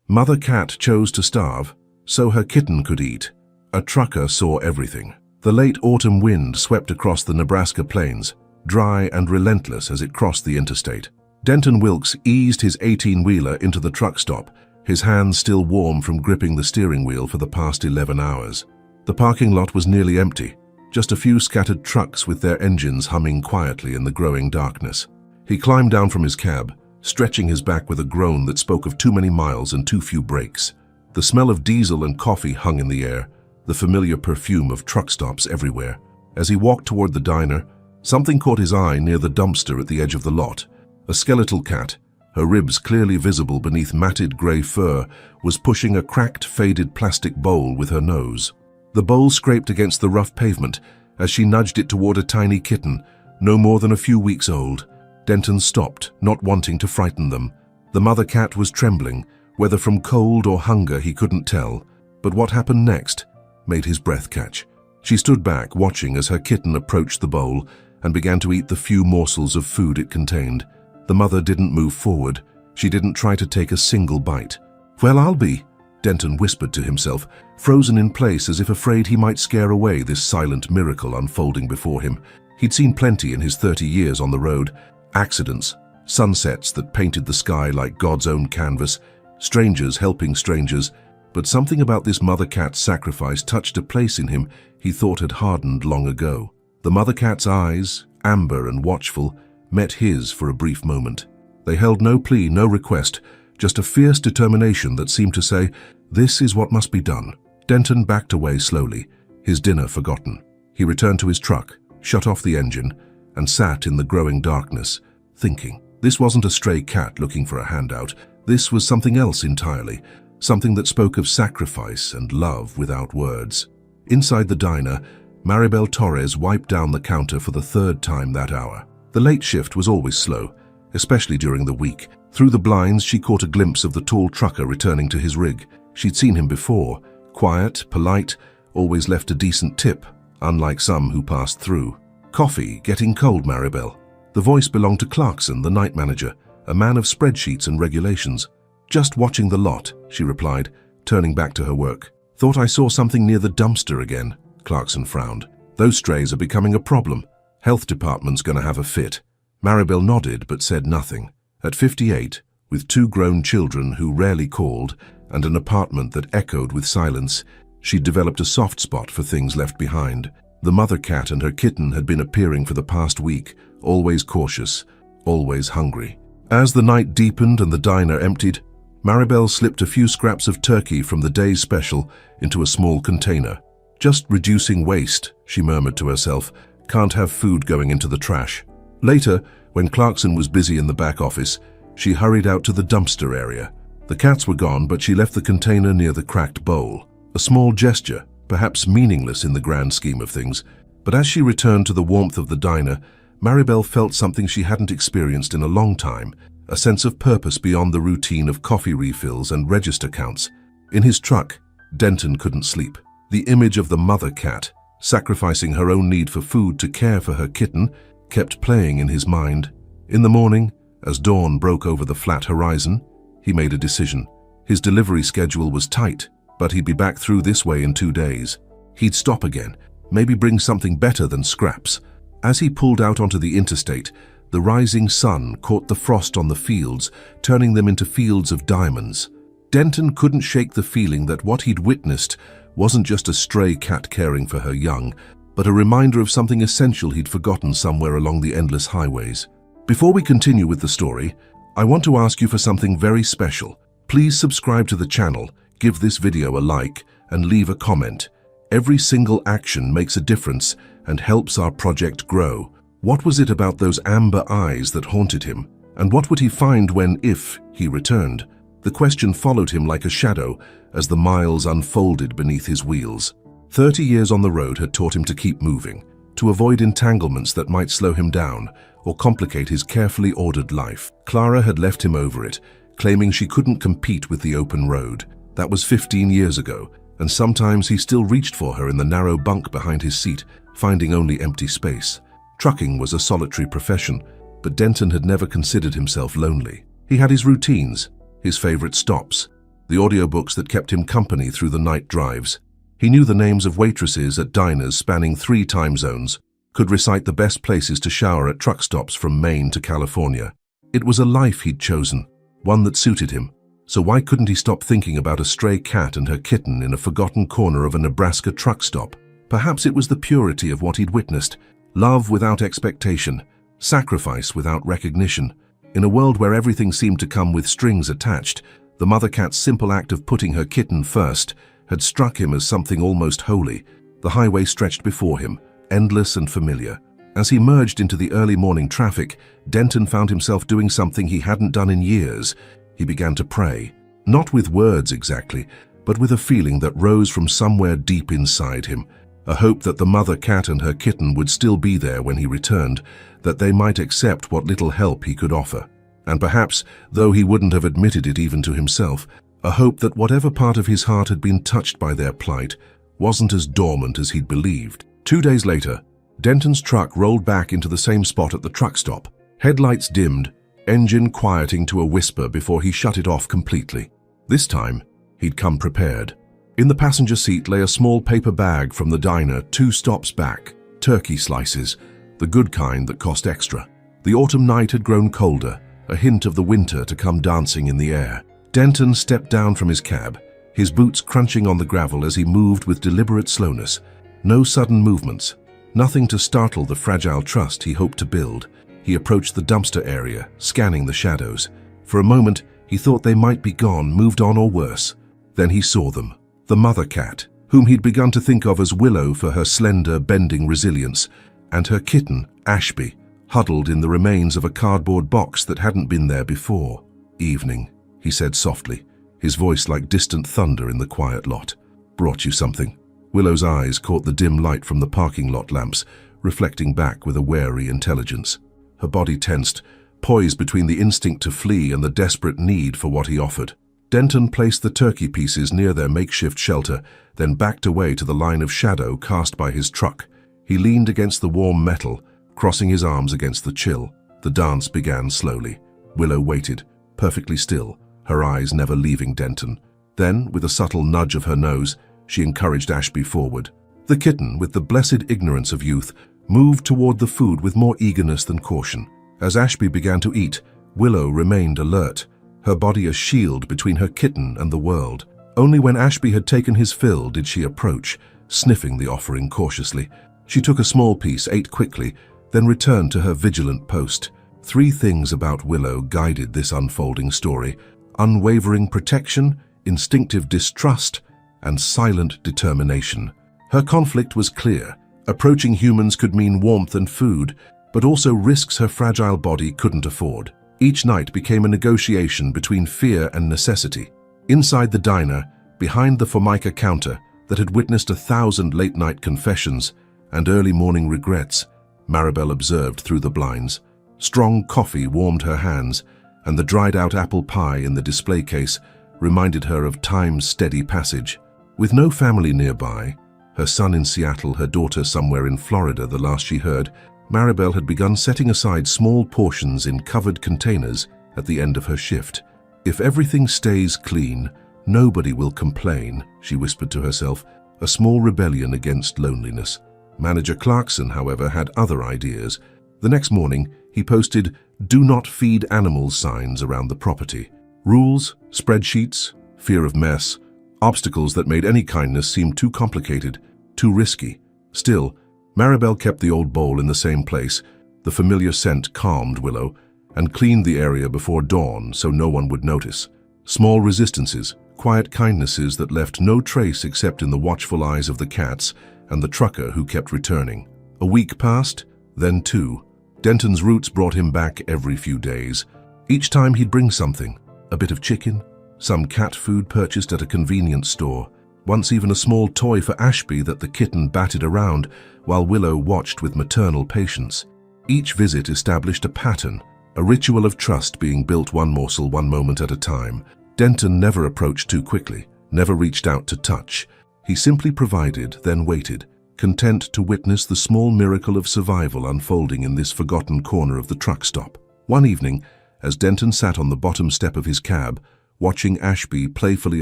Mother cat chose to starve, so her kitten could eat. A trucker saw everything. The late autumn wind swept across the Nebraska plains, dry and relentless as it crossed the interstate. Denton Wilkes eased his 18-wheeler into the truck stop, his hands still warm from gripping the steering wheel for the past 11 hours. The parking lot was nearly empty, just a few scattered trucks with their engines humming quietly in the growing darkness. He climbed down from his cab, stretching his back with a groan that spoke of too many miles and too few brakes. The smell of diesel and coffee hung in the air, the familiar perfume of truck stops everywhere. As he walked toward the diner, something caught his eye near the dumpster at the edge of the lot. A skeletal cat, her ribs clearly visible beneath matted gray fur, was pushing a cracked, faded plastic bowl with her nose. The bowl scraped against the rough pavement as she nudged it toward a tiny kitten, no more than a few weeks old. Denton stopped, not wanting to frighten them. The mother cat was trembling, whether from cold or hunger he couldn't tell, but what happened next made his breath catch. She stood back, watching as her kitten approached the bowl and began to eat the few morsels of food it contained. The mother didn't move forward. She didn't try to take a single bite. "Well, I'll be," Denton whispered to himself, frozen in place as if afraid he might scare away this silent miracle unfolding before him. He'd seen plenty in his 30 years on the road. Accidents, sunsets that painted the sky like God's own canvas, strangers helping strangers, but something about this mother cat's sacrifice touched a place in him he thought had hardened long ago. The mother cat's eyes, amber and watchful, met his for a brief moment. They held no plea, no request, just a fierce determination that seemed to say, "This is what must be done." Denton backed away slowly, his dinner forgotten. He returned to his truck, shut off the engine, and sat in the growing darkness, thinking. This wasn't a stray cat looking for a handout. This was something else entirely, something that spoke of sacrifice and love without words. Inside the diner, Maribel Torres wiped down the counter for the third time that hour. The late shift was always slow, especially during the week. Through the blinds, she caught a glimpse of the tall trucker returning to his rig. She'd seen him before, quiet, polite, always left a decent tip, unlike some who passed through. "Coffee, getting cold, Maribel." The voice belonged to Clarkson, the night manager, a man of spreadsheets and regulations. "Just watching the lot," she replied, turning back to her work. "Thought I saw something near the dumpster again," Clarkson frowned. "Those strays are becoming a problem. Health department's gonna have a fit." Maribel nodded but said nothing. At 58, with 2 grown children who rarely called and an apartment that echoed with silence, she'd developed a soft spot for things left behind. The mother cat and her kitten had been appearing for the past week, always cautious, always hungry. As the night deepened and the diner emptied, Maribel slipped a few scraps of turkey from the day's special into a small container. "Just reducing waste," she murmured to herself. "Can't have food going into the trash." Later, when Clarkson was busy in the back office, she hurried out to the dumpster area. The cats were gone, but she left the container near the cracked bowl. A small gesture, perhaps meaningless in the grand scheme of things, but as she returned to the warmth of the diner, Maribel felt something she hadn't experienced in a long time, a sense of purpose beyond the routine of coffee refills and register counts. In his truck, Denton couldn't sleep. The image of the mother cat, sacrificing her own need for food to care for her kitten, kept playing in his mind. In the morning, as dawn broke over the flat horizon, he made a decision. His delivery schedule was tight, but he'd be back through this way in 2 days. He'd stop again, maybe bring something better than scraps. As he pulled out onto the interstate, the rising sun caught the frost on the fields, turning them into fields of diamonds. Denton couldn't shake the feeling that what he'd witnessed wasn't just a stray cat caring for her young, but a reminder of something essential he'd forgotten somewhere along the endless highways. Before we continue with the story, I want to ask you for something very special. Please subscribe to the channel, give this video a like, and leave a comment. Every single action makes a difference and helps our project grow. What was it about those amber eyes that haunted him? And what would he find when, if, he returned? The question followed him like a shadow as the miles unfolded beneath his wheels. 30 years on the road had taught him to keep moving, to avoid entanglements that might slow him down or complicate his carefully ordered life. Clara had left him over it, claiming she couldn't compete with the open road. That was 15 years ago, and sometimes he still reached for her in the narrow bunk behind his seat, finding only empty space. Trucking was a solitary profession, but Denton had never considered himself lonely. He had his routines, his favorite stops, the audiobooks that kept him company through the night drives. He knew the names of waitresses at diners spanning 3 time zones, could recite the best places to shower at truck stops from Maine to California. It was a life he'd chosen, one that suited him. So why couldn't he stop thinking about a stray cat and her kitten in a forgotten corner of a Nebraska truck stop? Perhaps it was the purity of what he'd witnessed, love without expectation, sacrifice without recognition. In a world where everything seemed to come with strings attached, the mother cat's simple act of putting her kitten first had struck him as something almost holy. The highway stretched before him, endless and familiar. As he merged into the early morning traffic, Denton found himself doing something he hadn't done in years. He began to pray, not with words exactly, but with a feeling that rose from somewhere deep inside him, a hope that the mother cat and her kitten would still be there when he returned, that they might accept what little help he could offer. And perhaps, though he wouldn't have admitted it even to himself, a hope that whatever part of his heart had been touched by their plight wasn't as dormant as he'd believed. 2 days later, Denton's truck rolled back into the same spot at the truck stop. Headlights dimmed, engine quieting to a whisper before he shut it off completely. This time, he'd come prepared. In the passenger seat lay a small paper bag from the diner 2 stops back, turkey slices, the good kind that cost extra. The autumn night had grown colder, a hint of the winter to come dancing in the air. Denton stepped down from his cab, his boots crunching on the gravel as he moved with deliberate slowness. No sudden movements, nothing to startle the fragile trust he hoped to build. He approached the dumpster area, scanning the shadows. For a moment, he thought they might be gone, moved on, or worse. Then he saw them. The mother cat, whom he'd begun to think of as Willow for her slender, bending resilience, and her kitten, Ashby, huddled in the remains of a cardboard box that hadn't been there before. "Evening," he said softly, his voice like distant thunder in the quiet lot. "Brought you something." Willow's eyes caught the dim light from the parking lot lamps, reflecting back with a wary intelligence. Her body tensed, poised between the instinct to flee and the desperate need for what he offered. Denton placed the turkey pieces near their makeshift shelter, then backed away to the line of shadow cast by his truck. He leaned against the warm metal, crossing his arms against the chill. The dance began slowly. Willow waited, perfectly still, her eyes never leaving Denton. Then, with a subtle nudge of her nose, she encouraged Ashby forward. The kitten, with the blessed ignorance of youth, moved toward the food with more eagerness than caution. As Ashby began to eat, Willow remained alert, her body a shield between her kitten and the world. Only when Ashby had taken his fill did she approach, sniffing the offering cautiously. She took a small piece, ate quickly, then returned to her vigilant post. 3 things about Willow guided this unfolding story: unwavering protection, instinctive distrust, and silent determination. Her conflict was clear. Approaching humans could mean warmth and food, but also risks her fragile body couldn't afford. Each night became a negotiation between fear and necessity. Inside the diner, behind the Formica counter that had witnessed 1,000 late-night confessions and early morning regrets, Maribel observed through the blinds. Strong coffee warmed her hands, and the dried-out apple pie in the display case reminded her of time's steady passage. With no family nearby, her son in Seattle, her daughter somewhere in Florida the last she heard, Maribel had begun setting aside small portions in covered containers at the end of her shift. "If everything stays clean, nobody will complain," she whispered to herself, a small rebellion against loneliness. Manager Clarkson, however, had other ideas. The next morning, he posted "Do not feed animals" signs around the property. Rules, spreadsheets, fear of mess, obstacles that made any kindness seem too complicated, too risky. Still, Maribel kept the old bowl in the same place. The familiar scent calmed Willow, and cleaned the area before dawn so no one would notice. Small resistances, quiet kindnesses that left no trace except in the watchful eyes of the cats and the trucker who kept returning. A week passed, then 2. Denton's roots brought him back every few days. Each time he'd bring something, a bit of chicken, some cat food purchased at a convenience store, once even a small toy for Ashby that the kitten batted around while Willow watched with maternal patience. Each visit established a pattern, a ritual of trust being built one morsel one moment at a time. Denton never approached too quickly, never reached out to touch. He simply provided, then waited, content to witness the small miracle of survival unfolding in this forgotten corner of the truck stop. One evening, as Denton sat on the bottom step of his cab, watching Ashby playfully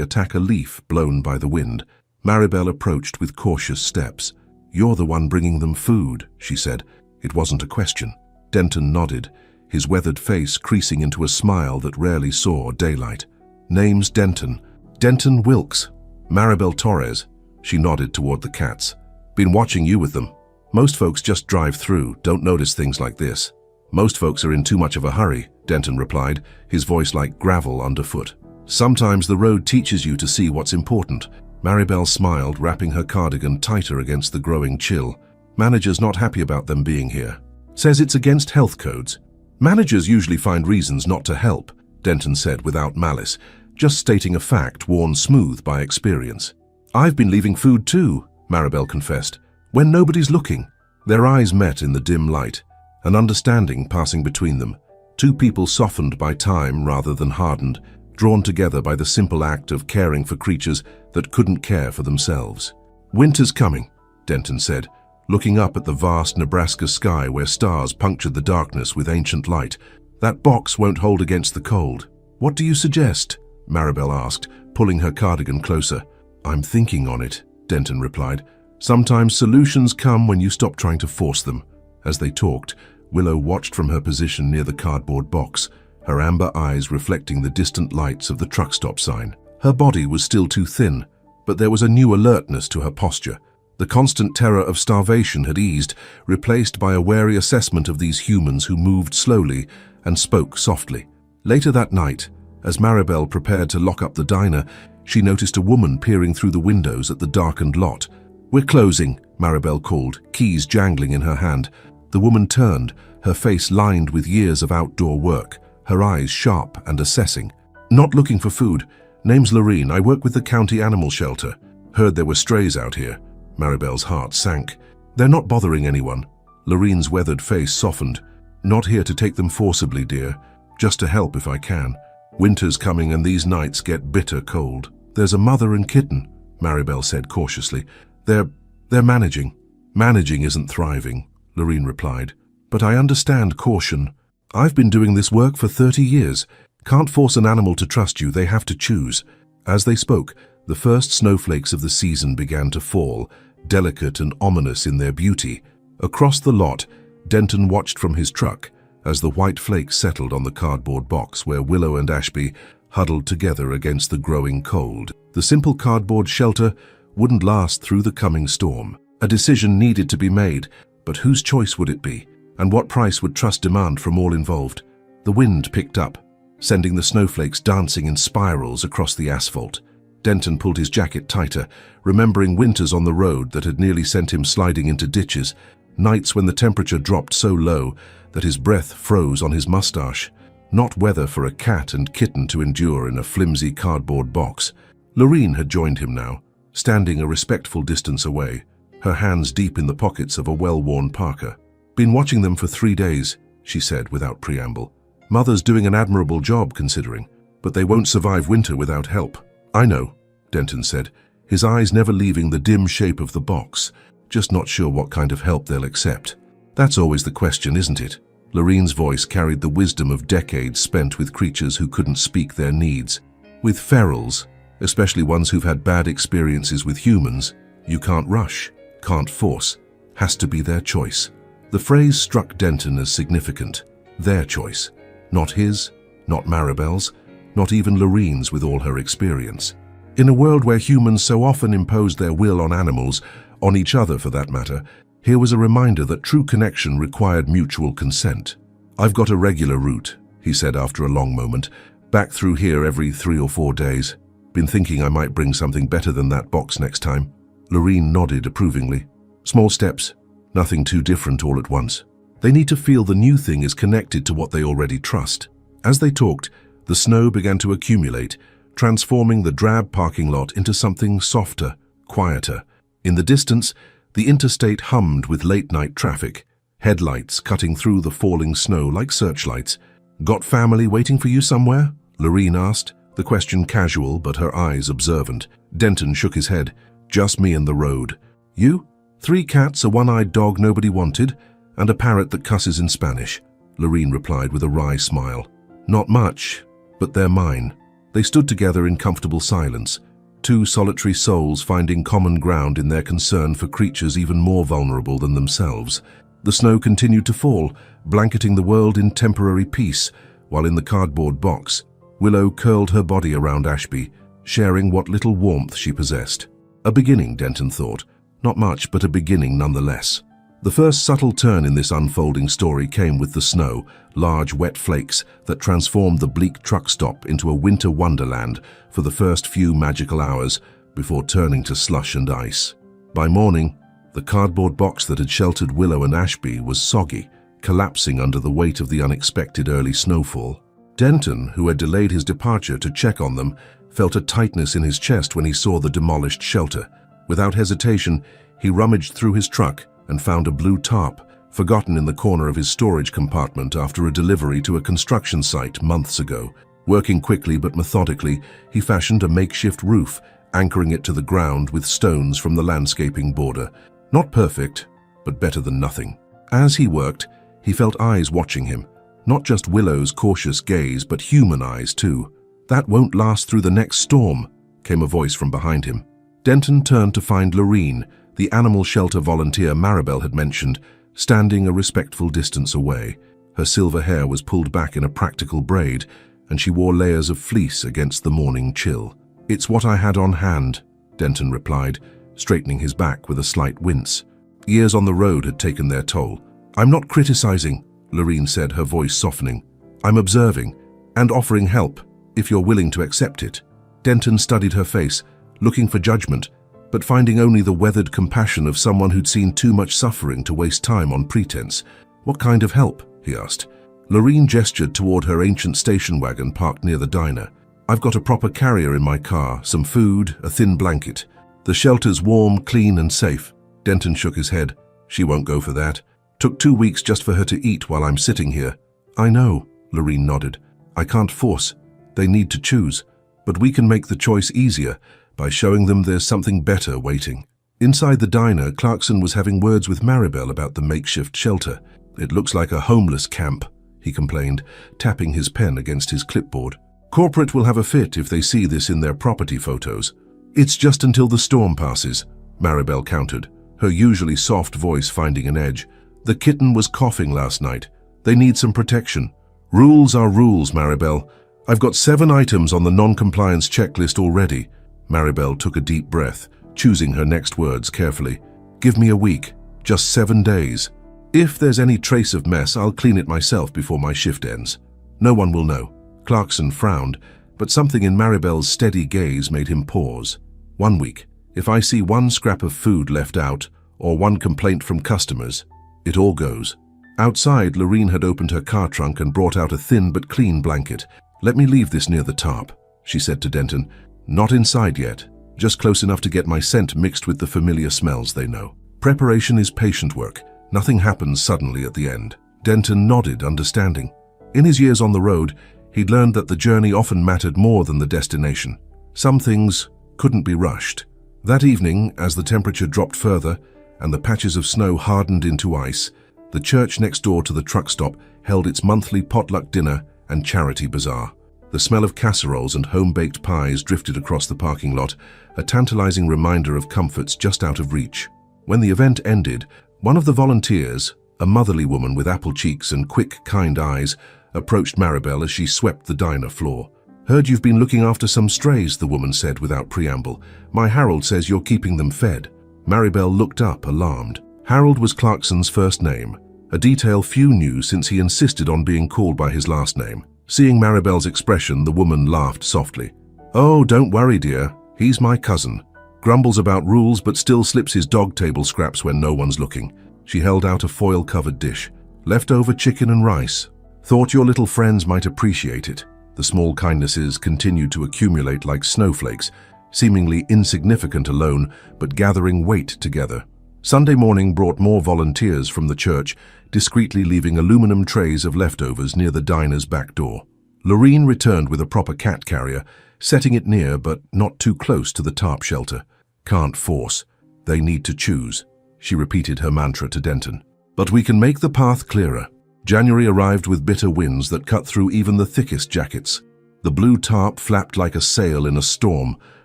attack a leaf blown by the wind. Maribel approached with cautious steps. "You're the one bringing them food," she said. It wasn't a question. Denton nodded, his weathered face creasing into a smile that rarely saw daylight. "Name's Denton. Denton Wilkes. Maribel Torres." She nodded toward the cats. "Been watching you with them. Most folks just drive through, don't notice things like this." "Most folks are in too much of a hurry," Denton replied, his voice like gravel underfoot. "Sometimes the road teaches you to see what's important." Maribel smiled, wrapping her cardigan tighter against the growing chill. "Manager's not happy about them being here. Says it's against health codes." "Managers usually find reasons not to help," Denton said without malice, just stating a fact worn smooth by experience. "I've been leaving food too," Maribel confessed, "when nobody's looking." Their eyes met in the dim light, an understanding passing between them. Two people softened by time rather than hardened, drawn together by the simple act of caring for creatures that couldn't care for themselves. "Winter's coming," Denton said, looking up at the vast Nebraska sky where stars punctured the darkness with ancient light. "That box won't hold against the cold." "What do you suggest?" Maribel asked, pulling her cardigan closer. "I'm thinking on it," Denton replied. "Sometimes solutions come when you stop trying to force them." As they talked, Willow watched from her position near the cardboard box, her amber eyes reflecting the distant lights of the truck stop sign. Her body was still too thin, but there was a new alertness to her posture. The constant terror of starvation had eased, replaced by a wary assessment of these humans who moved slowly and spoke softly. Later that night, as Maribel prepared to lock up the diner, she noticed a woman peering through the windows at the darkened lot. "We're closing," Maribel called, keys jangling in her hand. The woman turned, her face lined with years of outdoor work, her eyes sharp and assessing. "Not looking for food. Name's Lorene. I work with the county animal shelter. Heard there were strays out here." Maribel's heart sank. "They're not bothering anyone." Lorene's weathered face softened. "Not here to take them forcibly, dear. Just to help if I can. Winter's coming and these nights get bitter cold." "There's a mother and kitten," Maribel said cautiously. They're managing." "Managing isn't thriving," Lorene replied. "But I understand caution. I've been doing this work for 30 years. Can't force an animal to trust you, they have to choose." As they spoke, the first snowflakes of the season began to fall, delicate and ominous in their beauty. Across the lot, Denton watched from his truck as the white flakes settled on the cardboard box where Willow and Ashby huddled together against the growing cold. The simple cardboard shelter wouldn't last through the coming storm. A decision needed to be made, but whose choice would it be? And what price would trust demand from all involved? The wind picked up, sending the snowflakes dancing in spirals across the asphalt. Denton pulled his jacket tighter, remembering winters on the road that had nearly sent him sliding into ditches, nights when the temperature dropped so low that his breath froze on his mustache. Not weather for a cat and kitten to endure in a flimsy cardboard box. Lorene had joined him now, standing a respectful distance away, her hands deep in the pockets of a well-worn parka. "Been watching them for 3 days," she said without preamble. "Mother's doing an admirable job considering, but they won't survive winter without help." "I know," Denton said, his eyes never leaving the dim shape of the box, just not sure what kind of help they'll accept. "That's always the question, isn't it?" Lorene's voice carried the wisdom of decades spent with creatures who couldn't speak their needs. "With ferals, especially ones who've had bad experiences with humans, you can't rush, can't force, has to be their choice." The phrase struck Denton as significant. Their choice. Not his, not Maribel's, not even Lorene's with all her experience. In a world where humans so often imposed their will on animals, on each other for that matter, here was a reminder that true connection required mutual consent. "I've got a regular route," he said after a long moment. "Back through here every 3 or 4 days. Been thinking I might bring something better than that box next time." Lorene nodded approvingly. "Small steps. Nothing too different all at once. They need to feel the new thing is connected to what they already trust." As they talked, the snow began to accumulate, transforming the drab parking lot into something softer, quieter. In the distance, the interstate hummed with late-night traffic, headlights cutting through the falling snow like searchlights. "Got family waiting for you somewhere?" Lorene asked, the question casual but her eyes observant. Denton shook his head. "Just me and the road." "You?" "3 cats, a one-eyed dog nobody wanted, and a parrot that cusses in Spanish," Lorene replied with a wry smile. "Not much, but they're mine." They stood together in comfortable silence, two solitary souls finding common ground in their concern for creatures even more vulnerable than themselves. The snow continued to fall, blanketing the world in temporary peace, while in the cardboard box, Willow curled her body around Ashby, sharing what little warmth she possessed. A beginning, Denton thought. Not much, but a beginning nonetheless. The first subtle turn in this unfolding story came with the snow, large wet flakes that transformed the bleak truck stop into a winter wonderland for the first few magical hours before turning to slush and ice. By morning, the cardboard box that had sheltered Willow and Ashby was soggy, collapsing under the weight of the unexpected early snowfall. Denton, who had delayed his departure to check on them, felt a tightness in his chest when he saw the demolished shelter. Without hesitation, he rummaged through his truck and found a blue tarp, forgotten in the corner of his storage compartment after a delivery to a construction site months ago. Working quickly but methodically, he fashioned a makeshift roof, anchoring it to the ground with stones from the landscaping border. Not perfect, but better than nothing. As he worked, he felt eyes watching him. Not just Willow's cautious gaze, but human eyes too. "That won't last through the next storm," came a voice from behind him. Denton turned to find Lorene, the animal shelter volunteer Maribel had mentioned, standing a respectful distance away. Her silver hair was pulled back in a practical braid, and she wore layers of fleece against the morning chill. "It's what I had on hand," Denton replied, straightening his back with a slight wince. Years on the road had taken their toll. "I'm not criticizing," Lorene said, her voice softening. "I'm observing and offering help, if you're willing to accept it." Denton studied her face, looking for judgment, but finding only the weathered compassion of someone who'd seen too much suffering to waste time on pretense. "What kind of help?" he asked. Lorene gestured toward her ancient station wagon parked near the diner. "I've got a proper carrier in my car, some food, a thin blanket. The shelter's warm, clean and safe." Denton shook his head. "She won't go for that. Took 2 weeks just for her to eat while I'm sitting here." "I know," Lorene nodded. "I can't force. They need to choose. But we can make the choice easier by showing them there's something better waiting." Inside the diner, Clarkson was having words with Maribel about the makeshift shelter. "It looks like a homeless camp," he complained, tapping his pen against his clipboard. "Corporate will have a fit if they see this in their property photos." "It's just until the storm passes," Maribel countered, her usually soft voice finding an edge. "The kitten was coughing last night. They need some protection." "Rules are rules, Maribel. I've got 7 items on the non-compliance checklist already." Maribel took a deep breath, choosing her next words carefully. "Give me a week, just 7 days. If there's any trace of mess, I'll clean it myself before my shift ends. No one will know." Clarkson frowned, but something in Maribel's steady gaze made him pause. "1 week. If I see 1 scrap of food left out, or 1 complaint from customers, it all goes." Outside, Lorene had opened her car trunk and brought out a thin but clean blanket. "Let me leave this near the tarp," she said to Denton. "Not inside yet, just close enough to get my scent mixed with the familiar smells they know. Preparation is patient work. Nothing happens suddenly at the end." Denton nodded, understanding. In his years on the road, he'd learned that the journey often mattered more than the destination. Some things couldn't be rushed. That evening, as the temperature dropped further and the patches of snow hardened into ice, the church next door to the truck stop held its monthly potluck dinner and charity bazaar. The smell of casseroles and home-baked pies drifted across the parking lot, a tantalizing reminder of comforts just out of reach. When the event ended, one of the volunteers, a motherly woman with apple cheeks and quick, kind eyes, approached Maribel as she swept the diner floor. "Heard you've been looking after some strays," the woman said without preamble. "My Harold says you're keeping them fed." Maribel looked up, alarmed. Harold was Clarkson's first name, a detail few knew since he insisted on being called by his last name. Seeing Maribel's expression, the woman laughed softly. "Oh, don't worry, dear. He's my cousin. Grumbles about rules but still slips his dog table scraps when no one's looking." She held out a foil-covered dish. "Leftover chicken and rice. Thought your little friends might appreciate it." The small kindnesses continued to accumulate like snowflakes, seemingly insignificant alone, but gathering weight together. Sunday morning brought more volunteers from the church, discreetly leaving aluminum trays of leftovers near the diner's back door. Lorene returned with a proper cat carrier, setting it near but not too close to the tarp shelter. "Can't force. They need to choose," she repeated her mantra to Denton. "But we can make the path clearer." January arrived with bitter winds that cut through even the thickest jackets. The blue tarp flapped like a sail in a storm,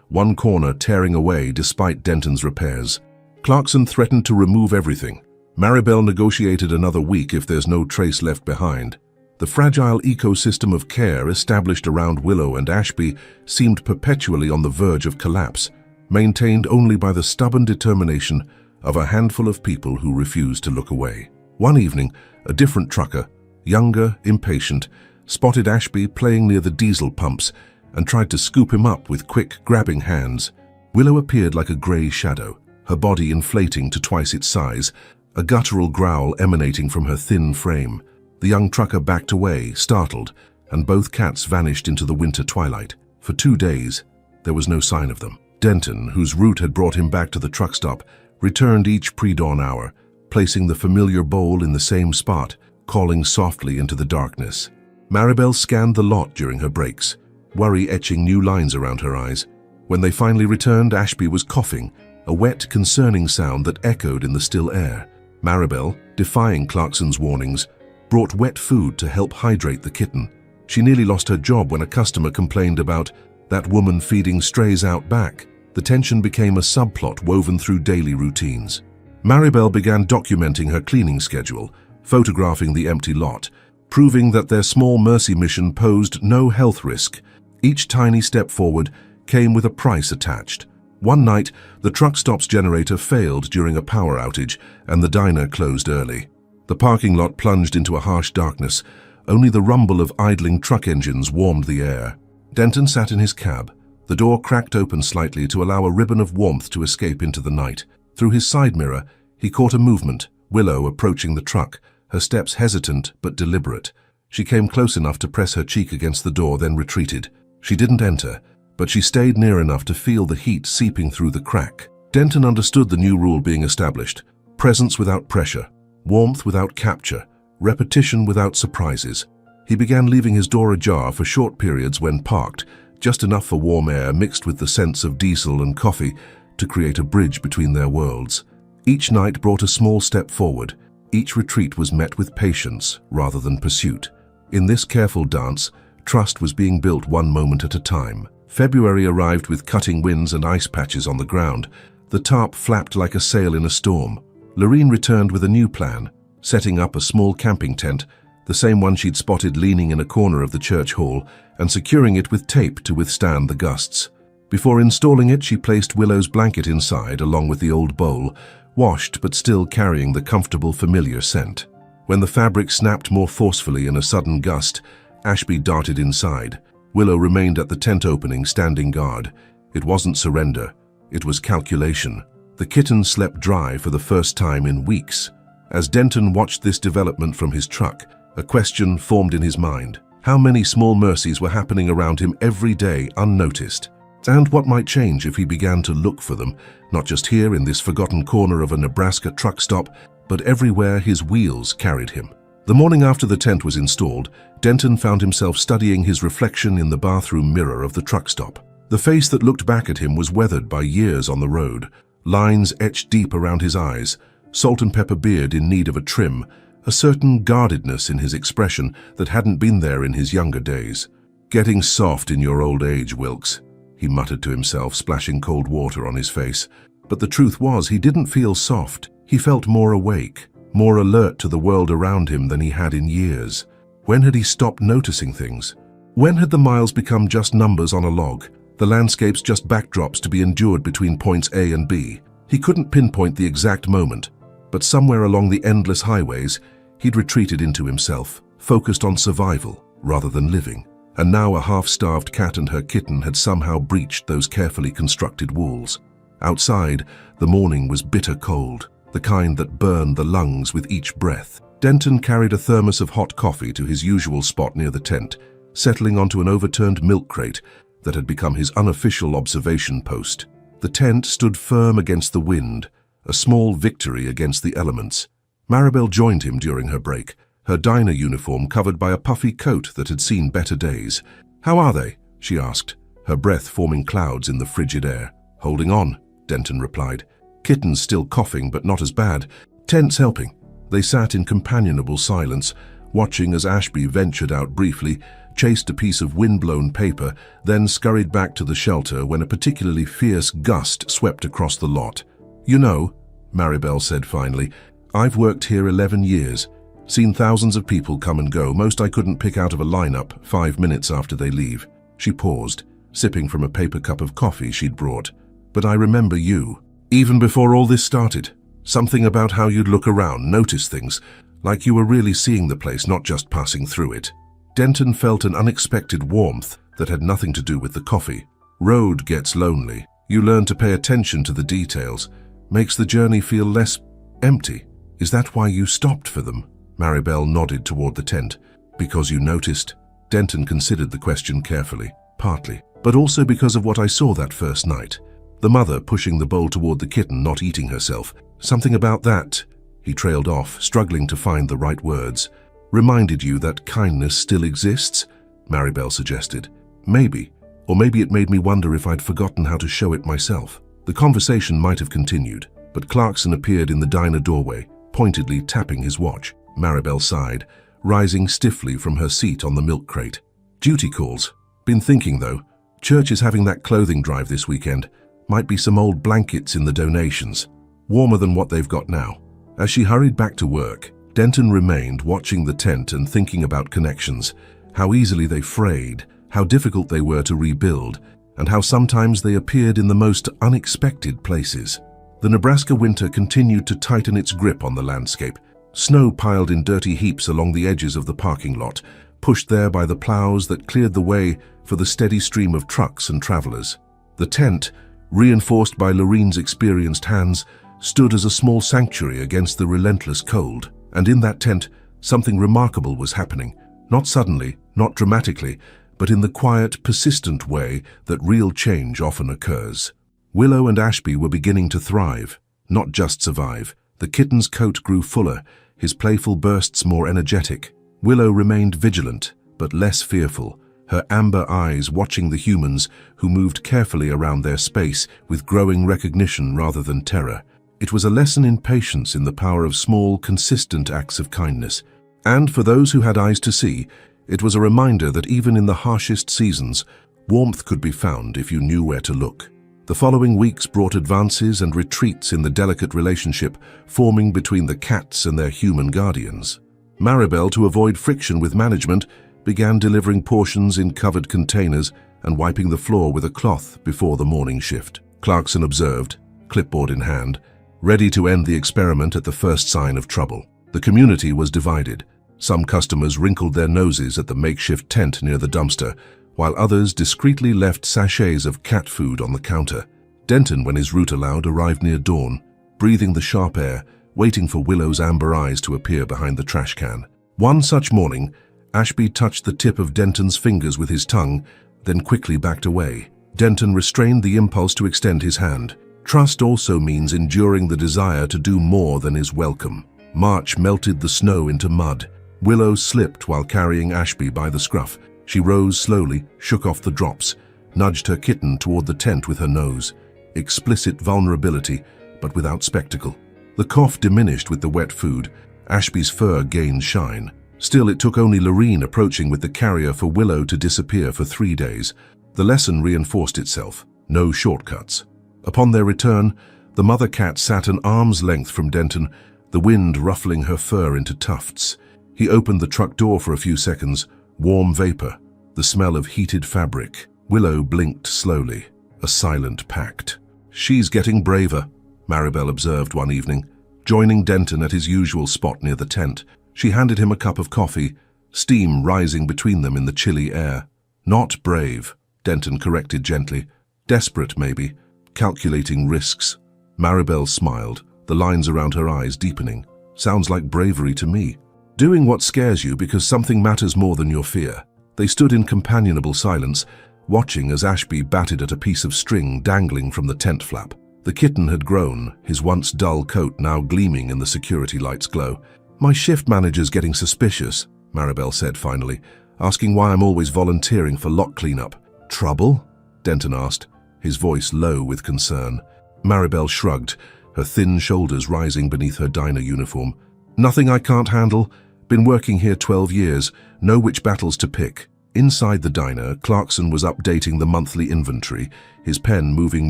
one corner tearing away despite Denton's repairs. Clarkson threatened to remove everything. Maribel negotiated another week if there's no trace left behind. The fragile ecosystem of care established around Willow and Ashby seemed perpetually on the verge of collapse, maintained only by the stubborn determination of a handful of people who refused to look away. One evening, a different trucker, younger, impatient, spotted Ashby playing near the diesel pumps and tried to scoop him up with quick, grabbing hands. Willow appeared like a grey shadow, her body inflating to twice its size, a guttural growl emanating from her thin frame. The young trucker backed away, startled, and both cats vanished into the winter twilight. For 2 days, there was no sign of them. Denton, whose route had brought him back to the truck stop, returned each pre-dawn hour, placing the familiar bowl in the same spot, calling softly into the darkness. Maribel scanned the lot during her breaks, worry etching new lines around her eyes. When they finally returned, Ashby was coughing, a wet, concerning sound that echoed in the still air. Maribel, defying Clarkson's warnings, brought wet food to help hydrate the kitten. She nearly lost her job when a customer complained about that woman feeding strays out back. The tension became a subplot woven through daily routines. Maribel began documenting her cleaning schedule, photographing the empty lot, proving that their small mercy mission posed no health risk. Each tiny step forward came with a price attached. One night, the truck stop's generator failed during a power outage and the diner closed early. The parking lot plunged into a harsh darkness. Only the rumble of idling truck engines warmed the air. Denton sat in his cab. The door cracked open slightly to allow a ribbon of warmth to escape into the night. Through his side mirror, he caught a movement, Willow approaching the truck, her steps hesitant but deliberate. She came close enough to press her cheek against the door, then retreated. She didn't enter, but she stayed near enough to feel the heat seeping through the crack. Denton understood the new rule being established: presence without pressure, warmth without capture, repetition without surprises. He began leaving his door ajar for short periods when parked, just enough for warm air mixed with the scents of diesel and coffee to create a bridge between their worlds. Each night brought a small step forward. Each retreat was met with patience rather than pursuit. In this careful dance, trust was being built one moment at a time. February arrived with cutting winds and ice patches on the ground. The tarp flapped like a sail in a storm. Lorene returned with a new plan, setting up a small camping tent, the same one she'd spotted leaning in a corner of the church hall, and securing it with tape to withstand the gusts. Before installing it, she placed Willow's blanket inside along with the old bowl, washed but still carrying the comfortable, familiar scent. When the fabric snapped more forcefully in a sudden gust, Ashby darted inside. Willow remained at the tent opening, standing guard. It wasn't surrender, it was calculation. The kitten slept dry for the first time in weeks. As Denton watched this development from his truck, a question formed in his mind. How many small mercies were happening around him every day unnoticed? And what might change if he began to look for them, not just here in this forgotten corner of a Nebraska truck stop, but everywhere his wheels carried him. The morning after the tent was installed, Denton found himself studying his reflection in the bathroom mirror of the truck stop. The face that looked back at him was weathered by years on the road, lines etched deep around his eyes, salt and pepper beard in need of a trim, a certain guardedness in his expression that hadn't been there in his younger days. "Getting soft in your old age, Wilkes," he muttered to himself, splashing cold water on his face. But the truth was, he didn't feel soft. He felt more awake, more alert to the world around him than he had in years. When had he stopped noticing things? When had the miles become just numbers on a log, the landscapes just backdrops to be endured between points A and B? He couldn't pinpoint the exact moment, but somewhere along the endless highways, he'd retreated into himself, focused on survival rather than living. And now a half-starved cat and her kitten had somehow breached those carefully constructed walls. Outside, the morning was bitter cold, the kind that burned the lungs with each breath. Denton carried a thermos of hot coffee to his usual spot near the tent, settling onto an overturned milk crate that had become his unofficial observation post. The tent stood firm against the wind, a small victory against the elements. Maribel joined him during her break, her diner uniform covered by a puffy coat that had seen better days. "How are they?" she asked, her breath forming clouds in the frigid air. "Holding on," Denton replied. "Kitten's still coughing, but not as bad. Tent's helping." They sat in companionable silence, watching as Ashby ventured out briefly, chased a piece of wind-blown paper, then scurried back to the shelter when a particularly fierce gust swept across the lot. "You know," Maribel said finally, "I've worked here 11 years, seen thousands of people come and go. Most I couldn't pick out of a lineup 5 minutes after they leave." She paused, sipping from a paper cup of coffee she'd brought. "But I remember you. Even before all this started. Something about how you'd look around, notice things, like you were really seeing the place, not just passing through it." Denton felt an unexpected warmth that had nothing to do with the coffee. "Road gets lonely. You learn to pay attention to the details. Makes the journey feel less empty. Is that why you stopped for them?" Maribel nodded toward the tent. "Because you noticed?" Denton considered the question carefully. "Partly, but also because of what I saw that first night. The mother pushing the bowl toward the kitten, not eating herself. Something about that," he trailed off, struggling to find the right words. "Reminded you that kindness still exists?" Maribel suggested. "Maybe. Or maybe it made me wonder if I'd forgotten how to show it myself." The conversation might have continued, but Clarkson appeared in the diner doorway, pointedly tapping his watch. Maribel sighed, rising stiffly from her seat on the milk crate. "Duty calls. Been thinking, though. Church is having that clothing drive this weekend. Might be some old blankets in the donations. Warmer than what they've got now." As she hurried back to work, Denton remained watching the tent and thinking about connections, how easily they frayed, how difficult they were to rebuild, and how sometimes they appeared in the most unexpected places. The Nebraska winter continued to tighten its grip on the landscape. Snow piled in dirty heaps along the edges of the parking lot, pushed there by the plows that cleared the way for the steady stream of trucks and travelers. The tent, reinforced by Lorene's experienced hands, stood as a small sanctuary against the relentless cold. And in that tent, something remarkable was happening. Not suddenly, not dramatically, but in the quiet, persistent way that real change often occurs. Willow and Ashby were beginning to thrive, not just survive. The kitten's coat grew fuller, his playful bursts more energetic. Willow remained vigilant, but less fearful, her amber eyes watching the humans who moved carefully around their space with growing recognition rather than terror. It was a lesson in patience, in the power of small, consistent acts of kindness. And for those who had eyes to see, it was a reminder that even in the harshest seasons, warmth could be found if you knew where to look. The following weeks brought advances and retreats in the delicate relationship forming between the cats and their human guardians. Maribel, to avoid friction with management, began delivering portions in covered containers and wiping the floor with a cloth before the morning shift. Clarkson observed, clipboard in hand, ready to end the experiment at the first sign of trouble. The community was divided. Some customers wrinkled their noses at the makeshift tent near the dumpster, while others discreetly left sachets of cat food on the counter. Denton, when his route allowed, arrived near dawn, breathing the sharp air, waiting for Willow's amber eyes to appear behind the trash can. One such morning, Ashby touched the tip of Denton's fingers with his tongue, then quickly backed away. Denton restrained the impulse to extend his hand. Trust also means enduring the desire to do more than is welcome. March melted the snow into mud. Willow slipped while carrying Ashby by the scruff. She rose slowly, shook off the drops, nudged her kitten toward the tent with her nose. Explicit vulnerability, but without spectacle. The cough diminished with the wet food. Ashby's fur gained shine. Still, it took only Lorene approaching with the carrier for Willow to disappear for 3 days. The lesson reinforced itself. No shortcuts. Upon their return, the mother cat sat an arm's length from Denton, the wind ruffling her fur into tufts. He opened the truck door for a few seconds. Warm vapor, the smell of heated fabric. Willow blinked slowly, a silent pact. "She's getting braver," Maribel observed one evening, joining Denton at his usual spot near the tent. She handed him a cup of coffee, steam rising between them in the chilly air. "Not brave," Denton corrected gently. "Desperate, maybe. Calculating risks." Maribel smiled, the lines around her eyes deepening. "Sounds like bravery to me. Doing what scares you because something matters more than your fear." They stood in companionable silence, watching as Ashby batted at a piece of string dangling from the tent flap. The kitten had grown, his once dull coat now gleaming in the security light's glow. "My shift manager's getting suspicious," Maribel said finally, asking why I'm always volunteering for lot cleanup. "Trouble?" Denton asked, his voice low with concern. Maribel shrugged, her thin shoulders rising beneath her diner uniform. "Nothing I can't handle. Been working here 12 years. Know which battles to pick." Inside the diner, Clarkson was updating the monthly inventory, his pen moving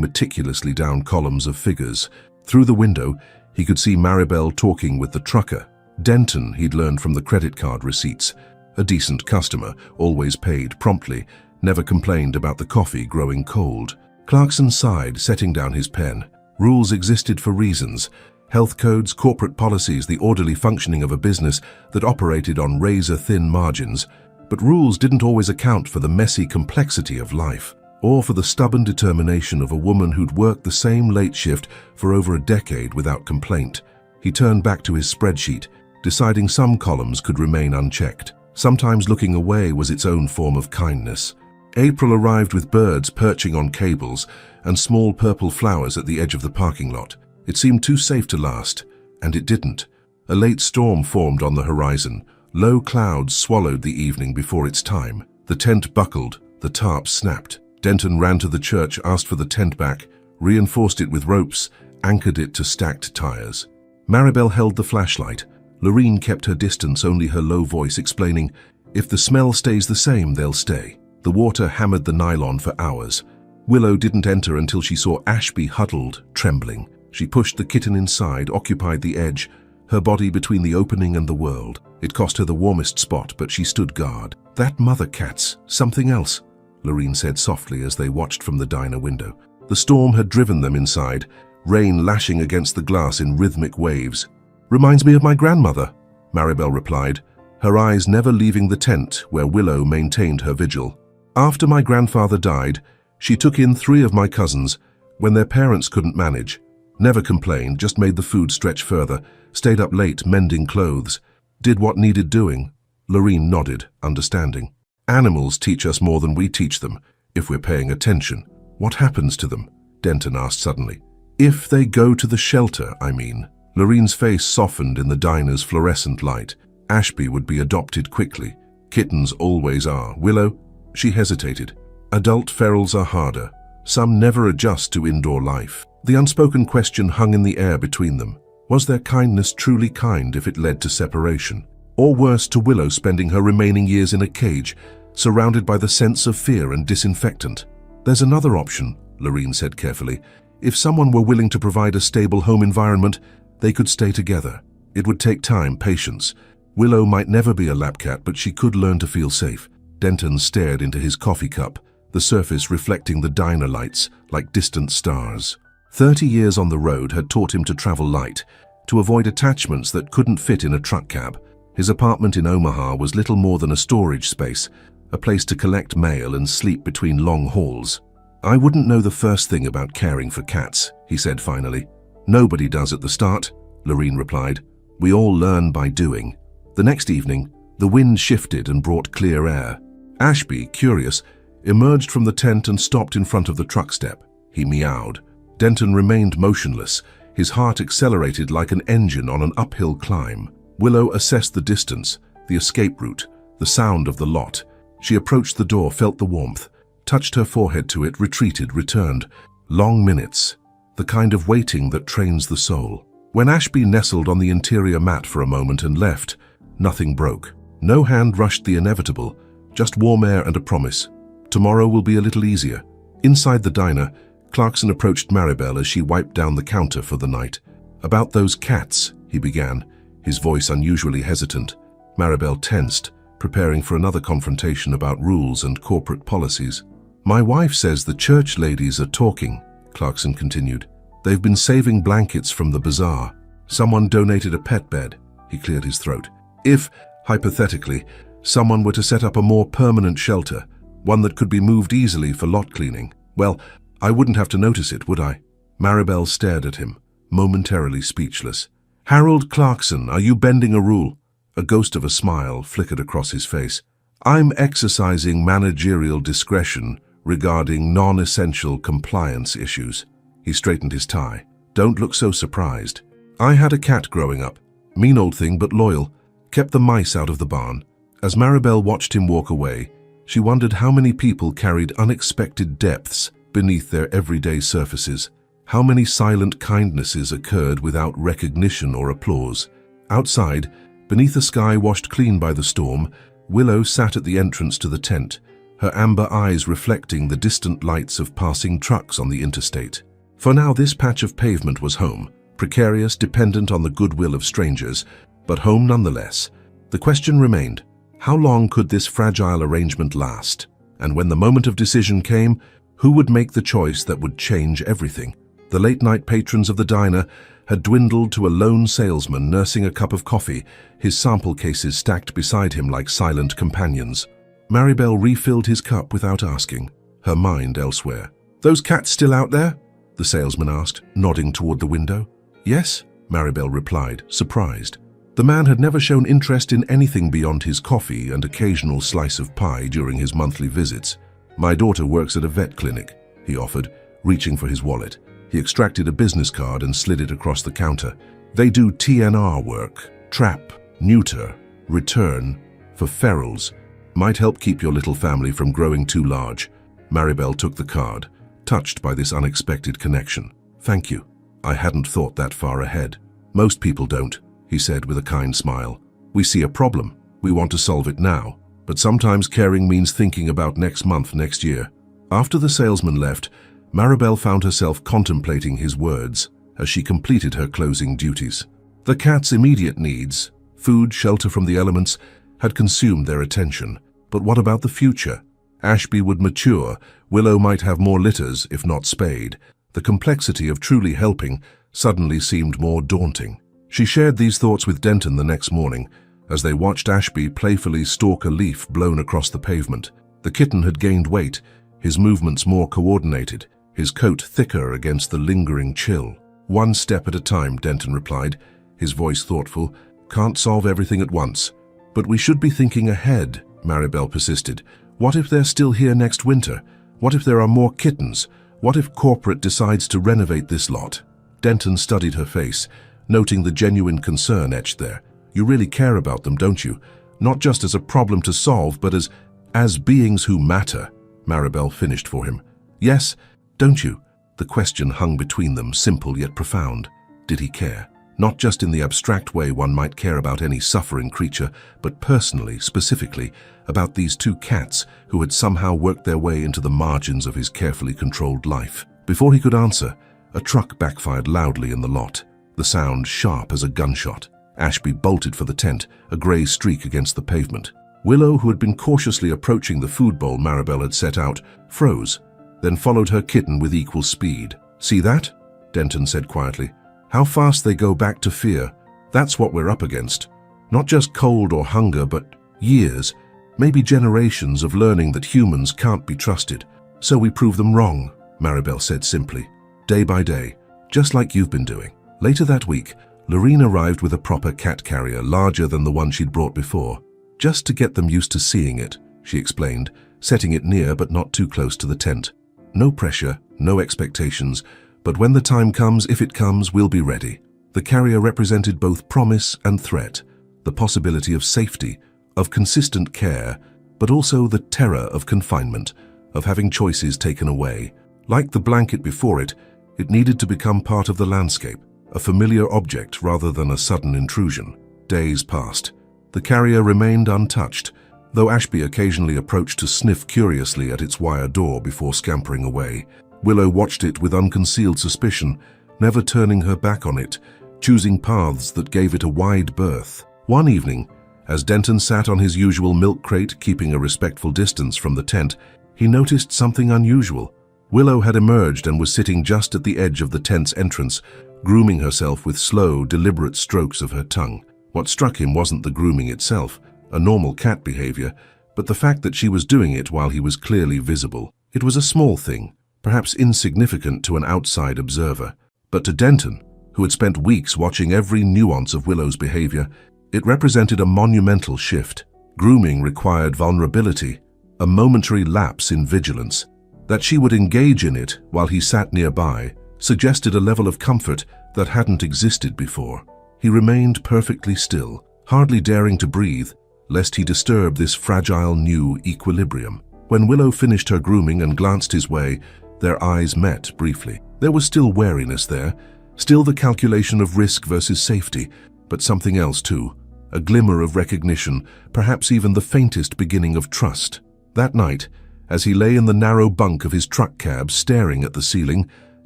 meticulously down columns of figures. Through the window, he could see Maribel talking with the trucker. Denton, he'd learned from the credit card receipts. A decent customer, always paid promptly, never complained about the coffee growing cold. Clarkson sighed, setting down his pen. Rules existed for reasons. Health codes, corporate policies, the orderly functioning of a business that operated on razor-thin margins. But rules didn't always account for the messy complexity of life, or for the stubborn determination of a woman who'd worked the same late shift for over a decade without complaint. He turned back to his spreadsheet, deciding some columns could remain unchecked. Sometimes looking away was its own form of kindness. April arrived with birds perching on cables and small purple flowers at the edge of the parking lot. It seemed too safe to last, and it didn't. A late storm formed on the horizon. Low clouds swallowed the evening before its time. The tent buckled, the tarp snapped. Denton ran to the church, asked for the tent back, reinforced it with ropes, anchored it to stacked tires. Maribel held the flashlight. Lorene kept her distance, only her low voice explaining, "If the smell stays the same, they'll stay." The water hammered the nylon for hours. Willow didn't enter until she saw Ashby huddled, trembling. She pushed the kitten inside, occupied the edge, her body between the opening and the world. It cost her the warmest spot, but she stood guard. "That mother cat's something else," Lorene said softly as they watched from the diner window. The storm had driven them inside, rain lashing against the glass in rhythmic waves. "Reminds me of my grandmother," Maribel replied, her eyes never leaving the tent where Willow maintained her vigil. "After my grandfather died, she took in 3 of my cousins when their parents couldn't manage. Never complained, just made the food stretch further, stayed up late mending clothes, did what needed doing." Lorene nodded, understanding. "Animals teach us more than we teach them, if we're paying attention." "What happens to them?" Denton asked suddenly. "If they go to the shelter, I mean." Lorene's face softened in the diner's fluorescent light. Ashby would be adopted quickly. Kittens always are. Willow? She hesitated. Adult ferals are harder. Some never adjust to indoor life. The unspoken question hung in the air between them. Was their kindness truly kind if it led to separation? Or worse, to Willow spending her remaining years in a cage, surrounded by the sense of fear and disinfectant? "There's another option," Lorene said carefully. "If someone were willing to provide a stable home environment, they could stay together. It would take time, patience. Willow might never be a lapcat, but she could learn to feel safe." Denton stared into his coffee cup, the surface reflecting the diner lights like distant stars. 30 years on the road had taught him to travel light, to avoid attachments that couldn't fit in a truck cab. His apartment in Omaha was little more than a storage space, a place to collect mail and sleep between long hauls. "I wouldn't know the first thing about caring for cats," he said finally. "Nobody does at the start," Lorene replied. "We all learn by doing." The next evening, the wind shifted and brought clear air. Ashby, curious, emerged from the tent and stopped in front of the truck step. He meowed. Denton remained motionless, his heart accelerated like an engine on an uphill climb. Willow assessed the distance, the escape route, the sound of the lot. She approached the door, felt the warmth, touched her forehead to it, retreated, returned. Long minutes, the kind of waiting that trains the soul. When Ashby nestled on the interior mat for a moment and left, nothing broke. No hand rushed the inevitable, just warm air and a promise. Tomorrow will be a little easier. Inside the diner, Clarkson approached Maribel as she wiped down the counter for the night. "About those cats," he began, his voice unusually hesitant. Maribel tensed, preparing for another confrontation about rules and corporate policies. "My wife says the church ladies are talking," Clarkson continued. "They've been saving blankets from the bazaar. Someone donated a pet bed." He cleared his throat. "If, hypothetically, someone were to set up a more permanent shelter, one that could be moved easily for lot cleaning, well, I wouldn't have to notice it, would I?" Maribel stared at him, momentarily speechless. "Harold Clarkson, are you bending a rule?" A ghost of a smile flickered across his face. "I'm exercising managerial discretion regarding non-essential compliance issues." He straightened his tie. "Don't look so surprised. I had a cat growing up. Mean old thing, but loyal. Kept the mice out of the barn." As Maribel watched him walk away, she wondered how many people carried unexpected depths beneath their everyday surfaces. How many silent kindnesses occurred without recognition or applause. Outside, beneath a sky washed clean by the storm, Willow sat at the entrance to the tent, her amber eyes reflecting the distant lights of passing trucks on the interstate. For now, this patch of pavement was home, precarious, dependent on the goodwill of strangers, but home nonetheless. The question remained, how long could this fragile arrangement last? And when the moment of decision came, who would make the choice that would change everything? The late-night patrons of the diner had dwindled to a lone salesman nursing a cup of coffee, his sample cases stacked beside him like silent companions. Maribel refilled his cup without asking, her mind elsewhere. "Those cats still out there?" the salesman asked, nodding toward the window. "Yes," Maribel replied, surprised. The man had never shown interest in anything beyond his coffee and occasional slice of pie during his monthly visits. "My daughter works at a vet clinic," he offered, reaching for his wallet. He extracted a business card and slid it across the counter. "They do TNR work, trap, neuter, return, for ferals. Might help keep your little family from growing too large." Maribel took the card, touched by this unexpected connection. "Thank you. I hadn't thought that far ahead." "Most people don't," he said with a kind smile. "We see a problem. We want to solve it now. But sometimes caring means thinking about next month, next year." After the salesman left, Maribel found herself contemplating his words as she completed her closing duties. The cat's immediate needs, food, shelter from the elements, had consumed their attention. But what about the future? Ashby would mature, Willow might have more litters, if not spayed. The complexity of truly helping suddenly seemed more daunting. She shared these thoughts with Denton the next morning, as they watched Ashby playfully stalk a leaf blown across the pavement. The kitten had gained weight, his movements more coordinated, his coat thicker against the lingering chill. "One step at a time," Denton replied, his voice thoughtful. "Can't solve everything at once." "But we should be thinking ahead," Maribel persisted. "What if they're still here next winter? What if there are more kittens? What if corporate decides to renovate this lot?" Denton studied her face, noting the genuine concern etched there. "You really care about them, don't you? Not just as a problem to solve, but as beings who matter," Maribel finished for him. "Yes, don't you?" The question hung between them, simple yet profound. Did he care? Not just in the abstract way one might care about any suffering creature, but personally, specifically, about these two cats who had somehow worked their way into the margins of his carefully controlled life. Before he could answer, a truck backfired loudly in the lot, the sound sharp as a gunshot. Ashby bolted for the tent, a grey streak against the pavement. Willow, who had been cautiously approaching the food bowl Maribel had set out, froze, then followed her kitten with equal speed. "See that?" Denton said quietly. "How fast they go back to fear. That's what we're up against. Not just cold or hunger, but years, maybe generations of learning that humans can't be trusted. So we prove them wrong," Maribel said simply. "Day by day, just like you've been doing." Later that week, Lorene arrived with a proper cat carrier, larger than the one she'd brought before. "Just to get them used to seeing it," she explained, setting it near but not too close to the tent. "No pressure, no expectations, but when the time comes, if it comes, we'll be ready." The carrier represented both promise and threat, the possibility of safety, of consistent care, but also the terror of confinement, of having choices taken away. Like the blanket before it, it needed to become part of the landscape, a familiar object rather than a sudden intrusion. Days passed. The carrier remained untouched, though Ashby occasionally approached to sniff curiously at its wire door before scampering away. Willow watched it with unconcealed suspicion, never turning her back on it, choosing paths that gave it a wide berth. One evening, as Denton sat on his usual milk crate, keeping a respectful distance from the tent, he noticed something unusual. Willow had emerged and was sitting just at the edge of the tent's entrance, grooming herself with slow, deliberate strokes of her tongue. What struck him wasn't the grooming itself, a normal cat behavior, but the fact that she was doing it while he was clearly visible. It was a small thing, perhaps insignificant to an outside observer, but to Denton, who had spent weeks watching every nuance of Willow's behavior, it represented a monumental shift. Grooming required vulnerability, a momentary lapse in vigilance. That she would engage in it while he sat nearby suggested a level of comfort that hadn't existed before. He remained perfectly still, hardly daring to breathe, lest he disturb this fragile new equilibrium. When Willow finished her grooming and glanced his way, their eyes met briefly. There was still wariness there, still the calculation of risk versus safety, but something else too, a glimmer of recognition, perhaps even the faintest beginning of trust. That night, as he lay in the narrow bunk of his truck cab staring at the ceiling,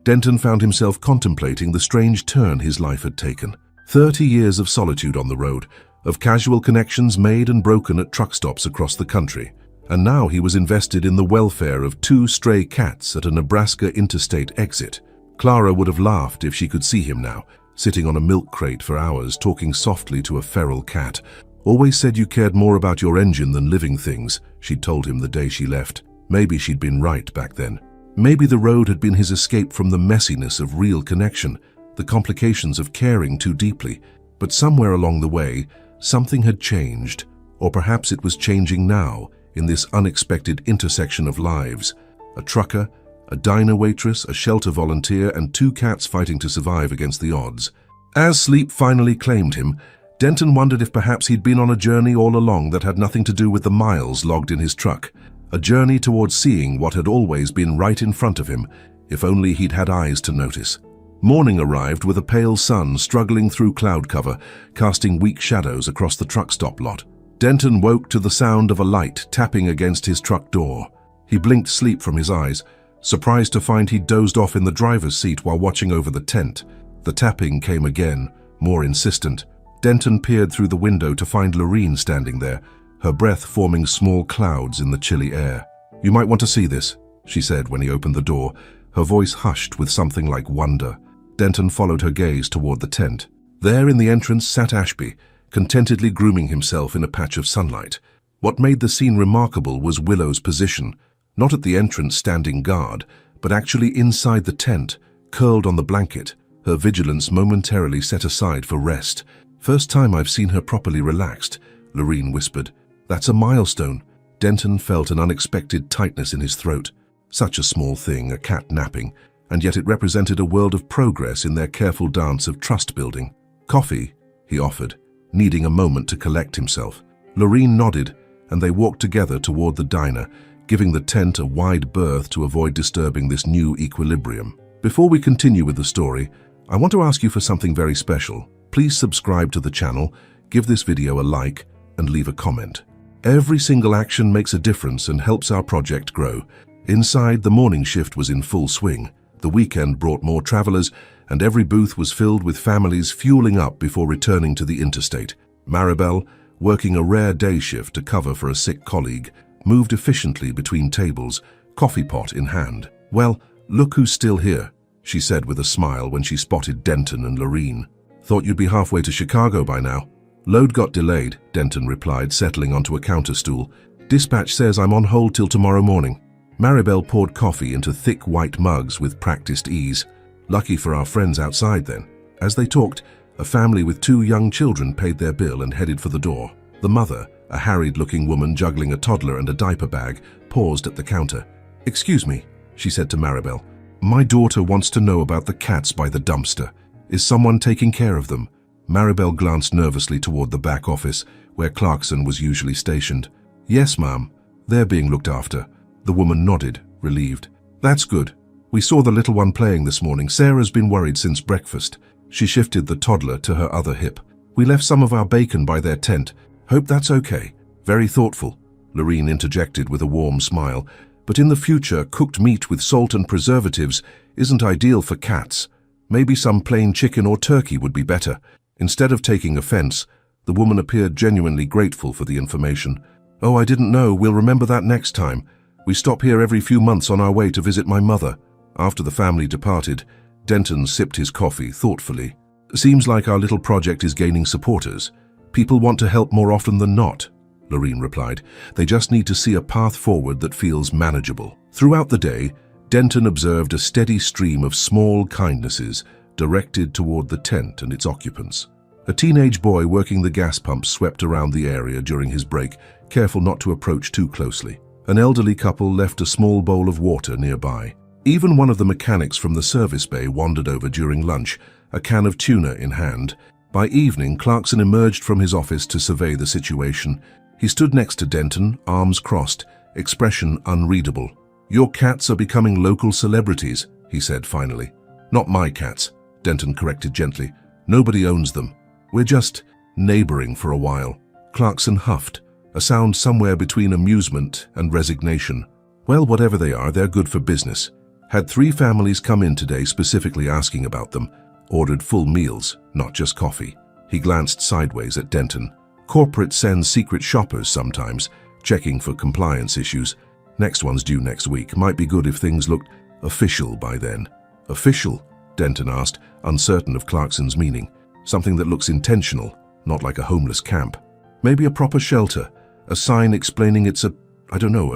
Denton found himself contemplating the strange turn his life had taken. 30 years of solitude on the road, of casual connections made and broken at truck stops across the country. And now he was invested in the welfare of 2 stray cats at a Nebraska interstate exit. Clara would have laughed if she could see him now, sitting on a milk crate for hours, talking softly to a feral cat. "Always said you cared more about your engine than living things," she'd told him the day she left. Maybe she'd been right back then. Maybe the road had been his escape from the messiness of real connection, the complications of caring too deeply. But somewhere along the way, something had changed, or perhaps it was changing now, in this unexpected intersection of lives. A trucker, a diner waitress, a shelter volunteer, and 2 cats fighting to survive against the odds. As sleep finally claimed him, Denton wondered if perhaps he'd been on a journey all along that had nothing to do with the miles logged in his truck. A journey towards seeing what had always been right in front of him, if only he'd had eyes to notice. Morning arrived with a pale sun struggling through cloud cover, casting weak shadows across the truck stop lot. Denton woke to the sound of a light tapping against his truck door. He blinked sleep from his eyes, surprised to find he'd dozed off in the driver's seat while watching over the tent. The tapping came again, more insistent. Denton peered through the window to find Lorene standing there, her breath forming small clouds in the chilly air. "You might want to see this," she said when he opened the door, her voice hushed with something like wonder. Denton followed her gaze toward the tent. There in the entrance sat Ashby, contentedly grooming himself in a patch of sunlight. What made the scene remarkable was Willow's position, not at the entrance standing guard, but actually inside the tent, curled on the blanket, her vigilance momentarily set aside for rest. "First time I've seen her properly relaxed," Lorene whispered. "That's a milestone." Denton felt an unexpected tightness in his throat. Such a small thing, a cat napping, and yet it represented a world of progress in their careful dance of trust building. "Coffee," he offered, needing a moment to collect himself. Lorene nodded, and they walked together toward the diner, giving the tent a wide berth to avoid disturbing this new equilibrium. Before we continue with the story, I want to ask you for something very special. Please subscribe to the channel, give this video a like, and leave a comment. Every single action makes a difference and helps our project grow. Inside, the morning shift was in full swing. The weekend brought more travelers, and every booth was filled with families fueling up before returning to the interstate. Maribel, working a rare day shift to cover for a sick colleague, moved efficiently between tables, coffee pot in hand. "Well, look who's still here," she said with a smile when she spotted Denton and Lorene. "Thought you'd be halfway to Chicago by now." "Load got delayed," Denton replied, settling onto a counter stool. "Dispatch says I'm on hold till tomorrow morning." Maribel poured coffee into thick white mugs with practiced ease. "Lucky for our friends outside then." As they talked, a family with 2 young children paid their bill and headed for the door. The mother, a harried-looking woman juggling a toddler and a diaper bag, paused at the counter. "Excuse me," she said to Maribel. "My daughter wants to know about the cats by the dumpster. Is someone taking care of them?" Maribel glanced nervously toward the back office, where Clarkson was usually stationed. "Yes, ma'am. They're being looked after." The woman nodded, relieved. "That's good. We saw the little one playing this morning. Sarah's been worried since breakfast." She shifted the toddler to her other hip. "We left some of our bacon by their tent. Hope that's okay." "Very thoughtful," Lorene interjected with a warm smile. "But in the future, cooked meat with salt and preservatives isn't ideal for cats. Maybe some plain chicken or turkey would be better." Instead of taking offense, the woman appeared genuinely grateful for the information. "Oh, I didn't know. We'll remember that next time. We stop here every few months on our way to visit my mother." After the family departed, Denton sipped his coffee thoughtfully. "Seems like our little project is gaining supporters. People want to help more often than not," Lorene replied. "They just need to see a path forward that feels manageable." Throughout the day, Denton observed a steady stream of small kindnesses directed toward the tent and its occupants. A teenage boy working the gas pump swept around the area during his break, careful not to approach too closely. An elderly couple left a small bowl of water nearby. Even one of the mechanics from the service bay wandered over during lunch, a can of tuna in hand. By evening, Clarkson emerged from his office to survey the situation. He stood next to Denton, arms crossed, expression unreadable. "Your cats are becoming local celebrities," he said finally. "Not my cats," Denton corrected gently. "Nobody owns them. We're just neighboring for a while. Clarkson huffed, a sound somewhere between amusement and resignation. Well, whatever they are, they're good for business. Had 3 families come in today specifically asking about them. Ordered full meals, not just coffee. He glanced sideways at Denton. Corporate sends secret shoppers sometimes, checking for compliance issues. Next one's due next week. Might be good if things looked official by then. Official? Denton asked, uncertain of Clarkson's meaning. Something that looks intentional, not like a homeless camp. Maybe a proper shelter, a sign explaining it's a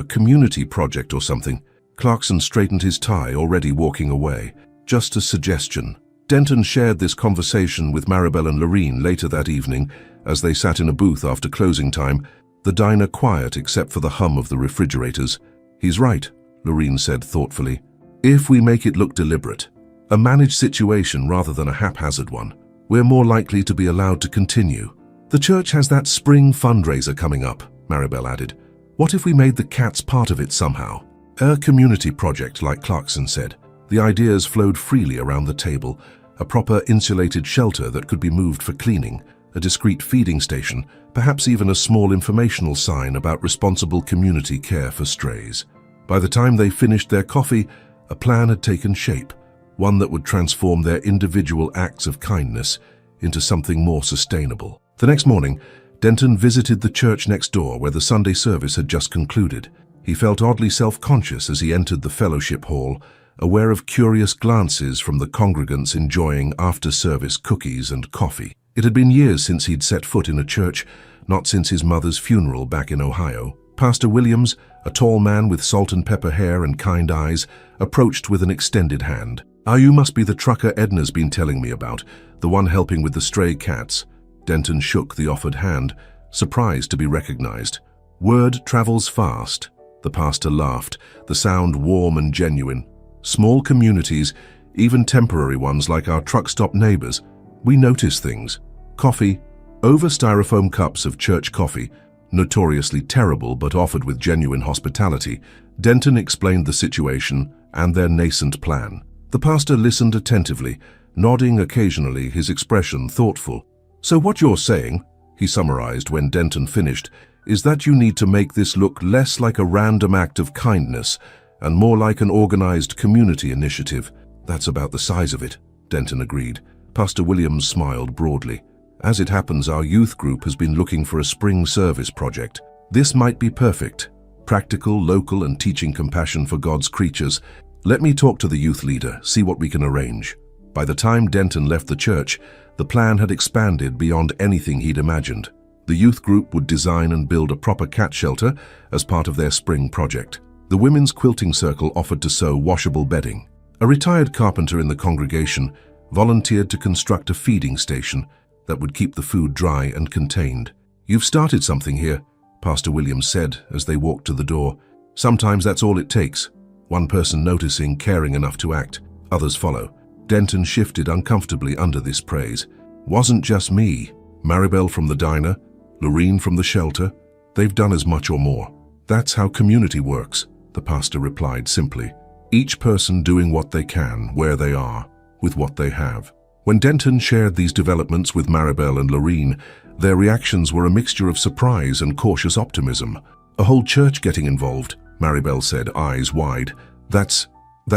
community project or something. Clarkson straightened his tie, already walking away. Just a suggestion. Denton shared this conversation with Maribel and Lorene later that evening as they sat in a booth after closing time, the diner quiet except for the hum of the refrigerators. He's right, Lorene said thoughtfully. If we make it look deliberate, a managed situation rather than a haphazard one, we're more likely to be allowed to continue. The church has that spring fundraiser coming up, Maribel added. What if we made the cats part of it somehow? A community project, like Clarkson said. The ideas flowed freely around the table. A proper insulated shelter that could be moved for cleaning, a discreet feeding station, perhaps even a small informational sign about responsible community care for strays. By the time they finished their coffee, a plan had taken shape, one that would transform their individual acts of kindness into something more sustainable. The next morning, Denton visited the church next door where the Sunday service had just concluded. He felt oddly self-conscious as he entered the fellowship hall, aware of curious glances from the congregants enjoying after-service cookies and coffee. It had been years since he'd set foot in a church, not since his mother's funeral back in Ohio. Pastor Williams, a tall man with salt and pepper hair and kind eyes, approached with an extended hand. You must be the trucker Edna's been telling me about, the one helping with the stray cats." Denton shook the offered hand, surprised to be recognized. "Word travels fast." The pastor laughed, the sound warm and genuine. "Small communities, even temporary ones like our truck stop neighbors, we notice things. Coffee, over styrofoam cups of church coffee, notoriously terrible but offered with genuine hospitality." Denton explained the situation and their nascent plan. The pastor listened attentively, nodding occasionally, his expression thoughtful. "So what you're saying," he summarized when Denton finished, "is that you need to make this look less like a random act of kindness and more like an organized community initiative." "That's about the size of it," Denton agreed. Pastor Williams smiled broadly. "As it happens, our youth group has been looking for a spring service project. This might be perfect. Practical, local, and teaching compassion for God's creatures. Let me talk to the youth leader, see what we can arrange." By the time Denton left the church, the plan had expanded beyond anything he'd imagined. The youth group would design and build a proper cat shelter as part of their spring project. The women's quilting circle offered to sew washable bedding. A retired carpenter in the congregation volunteered to construct a feeding station that would keep the food dry and contained. "You've started something here," Pastor Williams said as they walked to the door. "Sometimes that's all it takes. One person noticing, caring enough to act. Others follow." Denton shifted uncomfortably under this praise. "Wasn't just me. Maribel from the diner, Lorene from the shelter. They've done as much or more." "That's how community works," the pastor replied simply. "Each person doing what they can, where they are, with what they have." When Denton shared these developments with Maribel and Lorene, their reactions were a mixture of surprise and cautious optimism. "A whole church getting involved," Maribel said, eyes wide. That's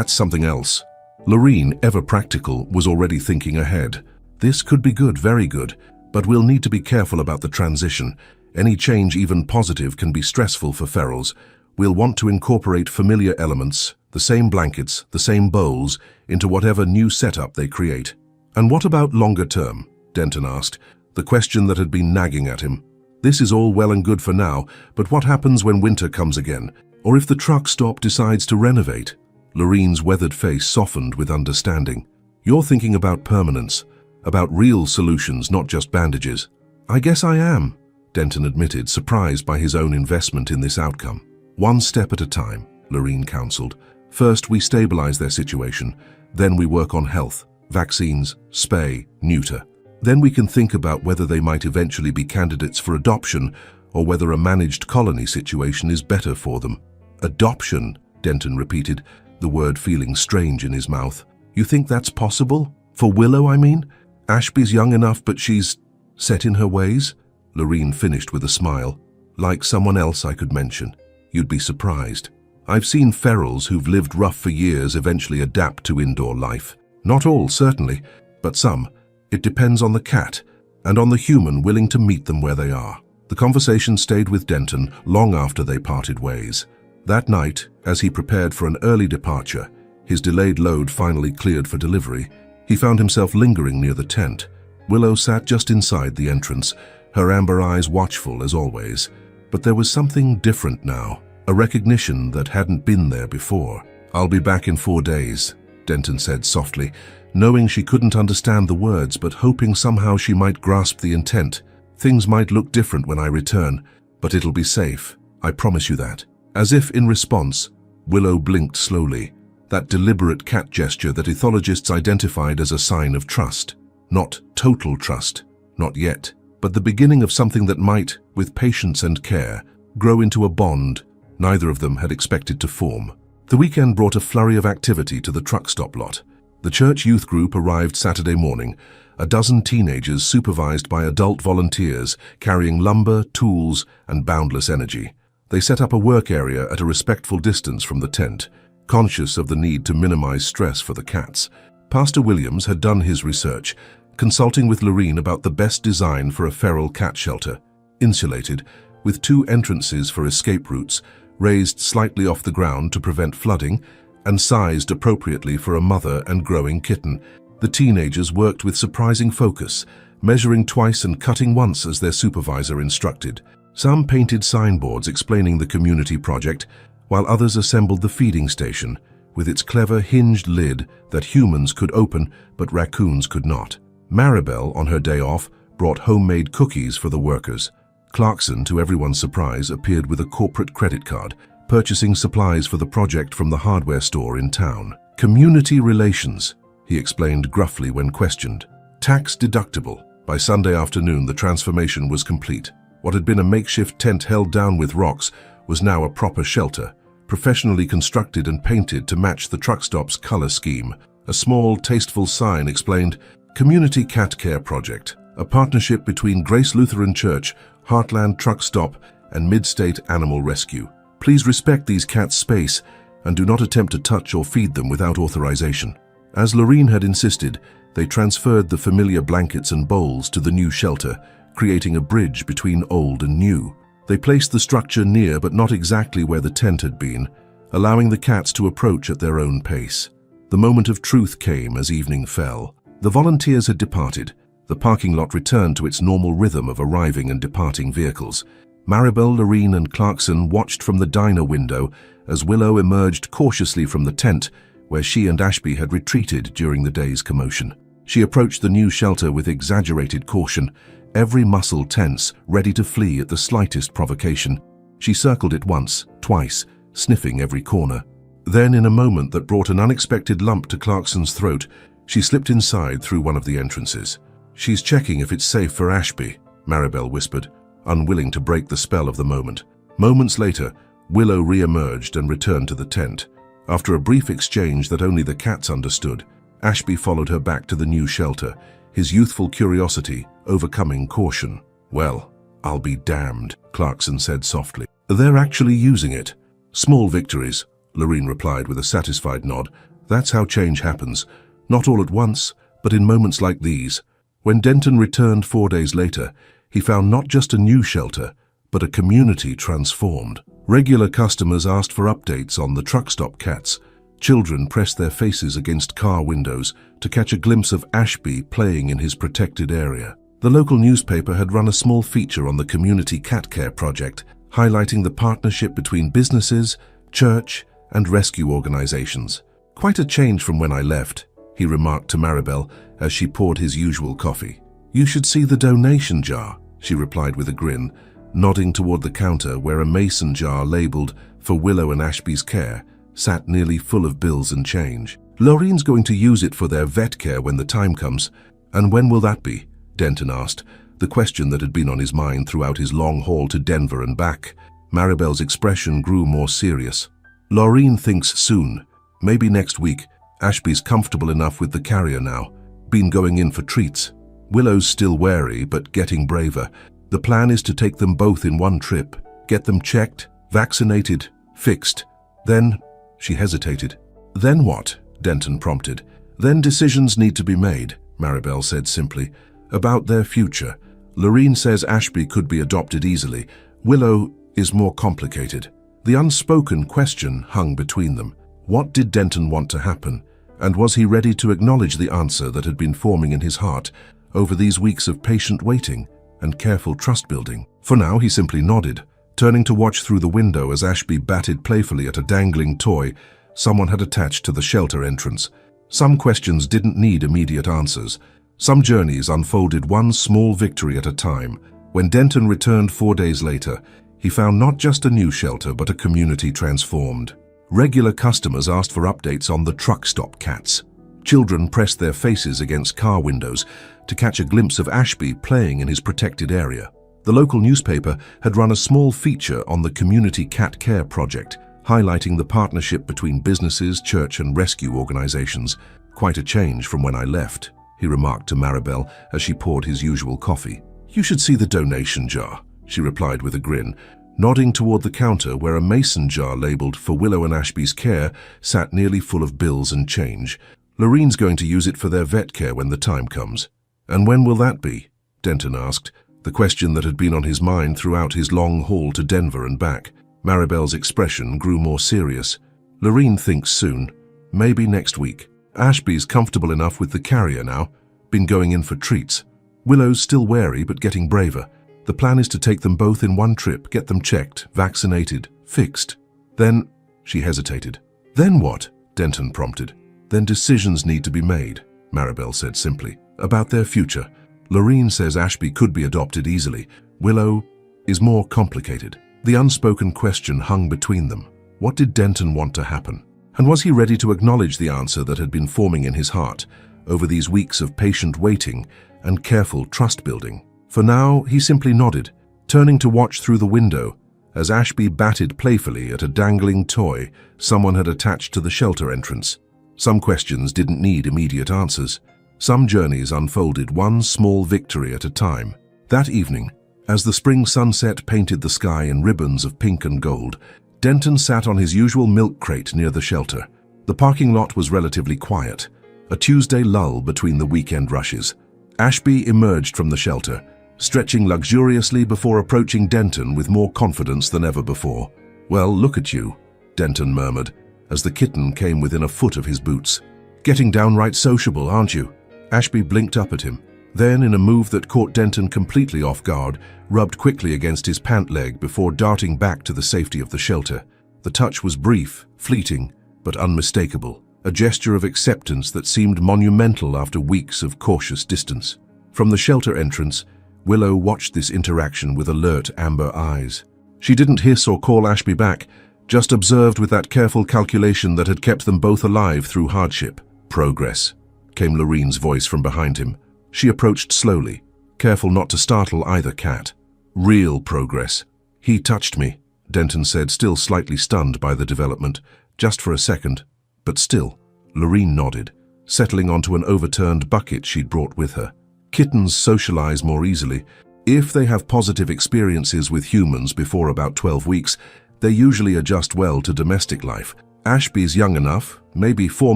something else." Lorene, ever practical, was already thinking ahead. "This could be good, very good, but we'll need to be careful about the transition. Any change, even positive, can be stressful for ferals. We'll want to incorporate familiar elements, the same blankets, the same bowls, into whatever new setup they create." "And what about longer term?" Denton asked, the question that had been nagging at him. "This is all well and good for now, but what happens when winter comes again? Or if the truck stop decides to renovate?" Lorene's weathered face softened with understanding. "You're thinking about permanence, about real solutions, not just bandages." "I guess I am," Denton admitted, surprised by his own investment in this outcome. "One step at a time," Lorene counseled. "First, we stabilize their situation. Then we work on health, vaccines, spay, neuter. Then we can think about whether they might eventually be candidates for adoption or whether a managed colony situation is better for them." "Adoption," Denton repeated, the word feeling strange in his mouth. "You think that's possible? For Willow, I mean? Ashby's young enough, but she's Set in her ways? Lorene finished with a smile. Like someone else I could mention. You'd be surprised. I've seen ferals who've lived rough for years eventually adapt to indoor life. Not all, certainly, but some. It depends on the cat, and on the human willing to meet them where they are. The conversation stayed with Denton long after they parted ways. That night, as he prepared for an early departure, his delayed load finally cleared for delivery, he found himself lingering near the tent. Willow sat just inside the entrance, her amber eyes watchful as always. But there was something different now, a recognition that hadn't been there before. "I'll be back in 4 days," Denton said softly, knowing she couldn't understand the words but hoping somehow she might grasp the intent. "Things might look different when I return, but it'll be safe. I promise you that." As if in response, Willow blinked slowly, that deliberate cat gesture that ethologists identified as a sign of trust. Not total trust, not yet, but the beginning of something that might, with patience and care, grow into a bond neither of them had expected to form. The weekend brought a flurry of activity to the truck stop lot. The church youth group arrived Saturday morning, a dozen teenagers supervised by adult volunteers carrying lumber, tools, and boundless energy. They set up a work area at a respectful distance from the tent, conscious of the need to minimize stress for the cats. Pastor Williams had done his research, consulting with Lorene about the best design for a feral cat shelter, insulated, with 2 entrances for escape routes, raised slightly off the ground to prevent flooding, and sized appropriately for a mother and growing kitten. The teenagers worked with surprising focus, measuring twice and cutting once as their supervisor instructed. Some painted signboards explaining the community project, while others assembled the feeding station, with its clever hinged lid that humans could open but raccoons could not. Maribel, on her day off, brought homemade cookies for the workers. Clarkson, to everyone's surprise, appeared with a corporate credit card, purchasing supplies for the project from the hardware store in town. "Community relations," he explained gruffly when questioned. "Tax deductible." By Sunday afternoon, the transformation was complete. What had been a makeshift tent held down with rocks was now a proper shelter, professionally constructed and painted to match the truck stop's color scheme. A small, tasteful sign explained, "Community Cat Care Project, a partnership between Grace Lutheran Church, Heartland Truck Stop, and Mid-State Animal Rescue. Please respect these cats' space and do not attempt to touch or feed them without authorization." As Lorene had insisted, they transferred the familiar blankets and bowls to the new shelter, creating a bridge between old and new. They placed the structure near but not exactly where the tent had been, allowing the cats to approach at their own pace. The moment of truth came as evening fell. The volunteers had departed. The parking lot returned to its normal rhythm of arriving and departing vehicles. Maribel, Lorene, and Clarkson watched from the diner window as Willow emerged cautiously from the tent where she and Ashby had retreated during the day's commotion. She approached the new shelter with exaggerated caution, every muscle tense, ready to flee at the slightest provocation. She circled it once, twice, sniffing every corner. Then, in a moment that brought an unexpected lump to Clarkson's throat, she slipped inside through one of the entrances. "She's checking if it's safe for Ashby," Maribel whispered, unwilling to break the spell of the moment. Moments later, Willow re-emerged and returned to the tent. After a brief exchange that only the cats understood, Ashby followed her back to the new shelter, his youthful curiosity overcoming caution. "Well, I'll be damned," Clarkson said softly. "They're actually using it." "Small victories," Lorene replied with a satisfied nod. "That's how change happens. Not all at once, but in moments like these." When Denton returned 4 days later, he found not just a new shelter, but a community transformed. Regular customers asked for updates on the truck stop cats. Children pressed their faces against car windows to catch a glimpse of Ashby playing in his protected area. The local newspaper had run a small feature on the Community Cat Care Project, highlighting the partnership between businesses, church, and rescue organizations. "Quite a change from when I left," he remarked to Maribel as she poured his usual coffee. "You should see the donation jar," she replied with a grin, nodding toward the counter where a mason jar labeled "For Willow and Ashby's Care" sat nearly full of bills and change. "Lorene's going to use it for their vet care when the time comes." "And when will that be?" Denton asked, the question that had been on his mind throughout his long haul to Denver and back. Maribel's expression grew more serious. "Lorene thinks soon. Maybe next week. Ashby's comfortable enough with the carrier now. Been going in for treats." Willow's still wary, but getting braver. The plan is to take them both in one trip, get them checked, vaccinated, fixed. Then, she hesitated. Then what? Denton prompted. Then decisions need to be made, Maribel said simply, about their future. Lorene says Ashby could be adopted easily. Willow is more complicated. The unspoken question hung between them. What did Denton want to happen? And was he ready to acknowledge the answer that had been forming in his heart over these weeks of patient waiting and careful trust-building? For now, he simply nodded, turning to watch through the window as Ashby batted playfully at a dangling toy someone had attached to the shelter entrance. Some questions didn't need immediate answers. Some journeys unfolded one small victory at a time. When Denton returned 4 days later, he found not just a new shelter but a community transformed. Regular customers asked for updates on the truck stop cats. Children pressed their faces against car windows to catch a glimpse of Ashby playing in his protected area. The local newspaper had run a small feature on the Community Cat Care Project, highlighting the partnership between businesses, church and rescue organizations. Quite a change from when I left, he remarked to Maribel as she poured his usual coffee. You should see the donation jar, she replied with a grin, nodding toward the counter where a mason jar labeled for Willow and Ashby's care sat nearly full of bills and change. Lorene's going to use it for their vet care when the time comes. And when will that be? Denton asked, the question that had been on his mind throughout his long haul to Denver and back. Maribel's expression grew more serious. Lorene thinks soon, maybe next week. Ashby's comfortable enough with the carrier now, been going in for treats. Willow's still wary but getting braver. The plan is to take them both in one trip, get them checked, vaccinated, fixed. Then, she hesitated. Then what? Denton prompted. Then decisions need to be made, Maribel said simply, about their future. Lorene says Ashby could be adopted easily. Willow is more complicated. The unspoken question hung between them. What did Denton want to happen? And was he ready to acknowledge the answer that had been forming in his heart over these weeks of patient waiting and careful trust-building? For now, he simply nodded, turning to watch through the window as Ashby batted playfully at a dangling toy someone had attached to the shelter entrance. Some questions didn't need immediate answers. Some journeys unfolded one small victory at a time. That evening, as the spring sunset painted the sky in ribbons of pink and gold, Denton sat on his usual milk crate near the shelter. The parking lot was relatively quiet, a Tuesday lull between the weekend rushes. Ashby emerged from the shelter, stretching luxuriously before approaching Denton with more confidence than ever before. Well, look at you, Denton murmured, as the kitten came within a foot of his boots. Getting downright sociable, aren't you? Ashby blinked up at him. Then, in a move that caught Denton completely off guard, rubbed quickly against his pant leg before darting back to the safety of the shelter. The touch was brief, fleeting, but unmistakable, a gesture of acceptance that seemed monumental after weeks of cautious distance. From the shelter entrance, Willow watched this interaction with alert amber eyes. She didn't hiss or call Ashby back, just observed with that careful calculation that had kept them both alive through hardship. Progress, came Lorene's voice from behind him. She approached slowly, careful not to startle either cat. Real progress. He touched me, Denton said, still slightly stunned by the development. Just for a second, but still. Lorene nodded, settling onto an overturned bucket she'd brought with her. Kittens socialize more easily. If they have positive experiences with humans before about 12 weeks, they usually adjust well to domestic life. Ashby's young enough, maybe 4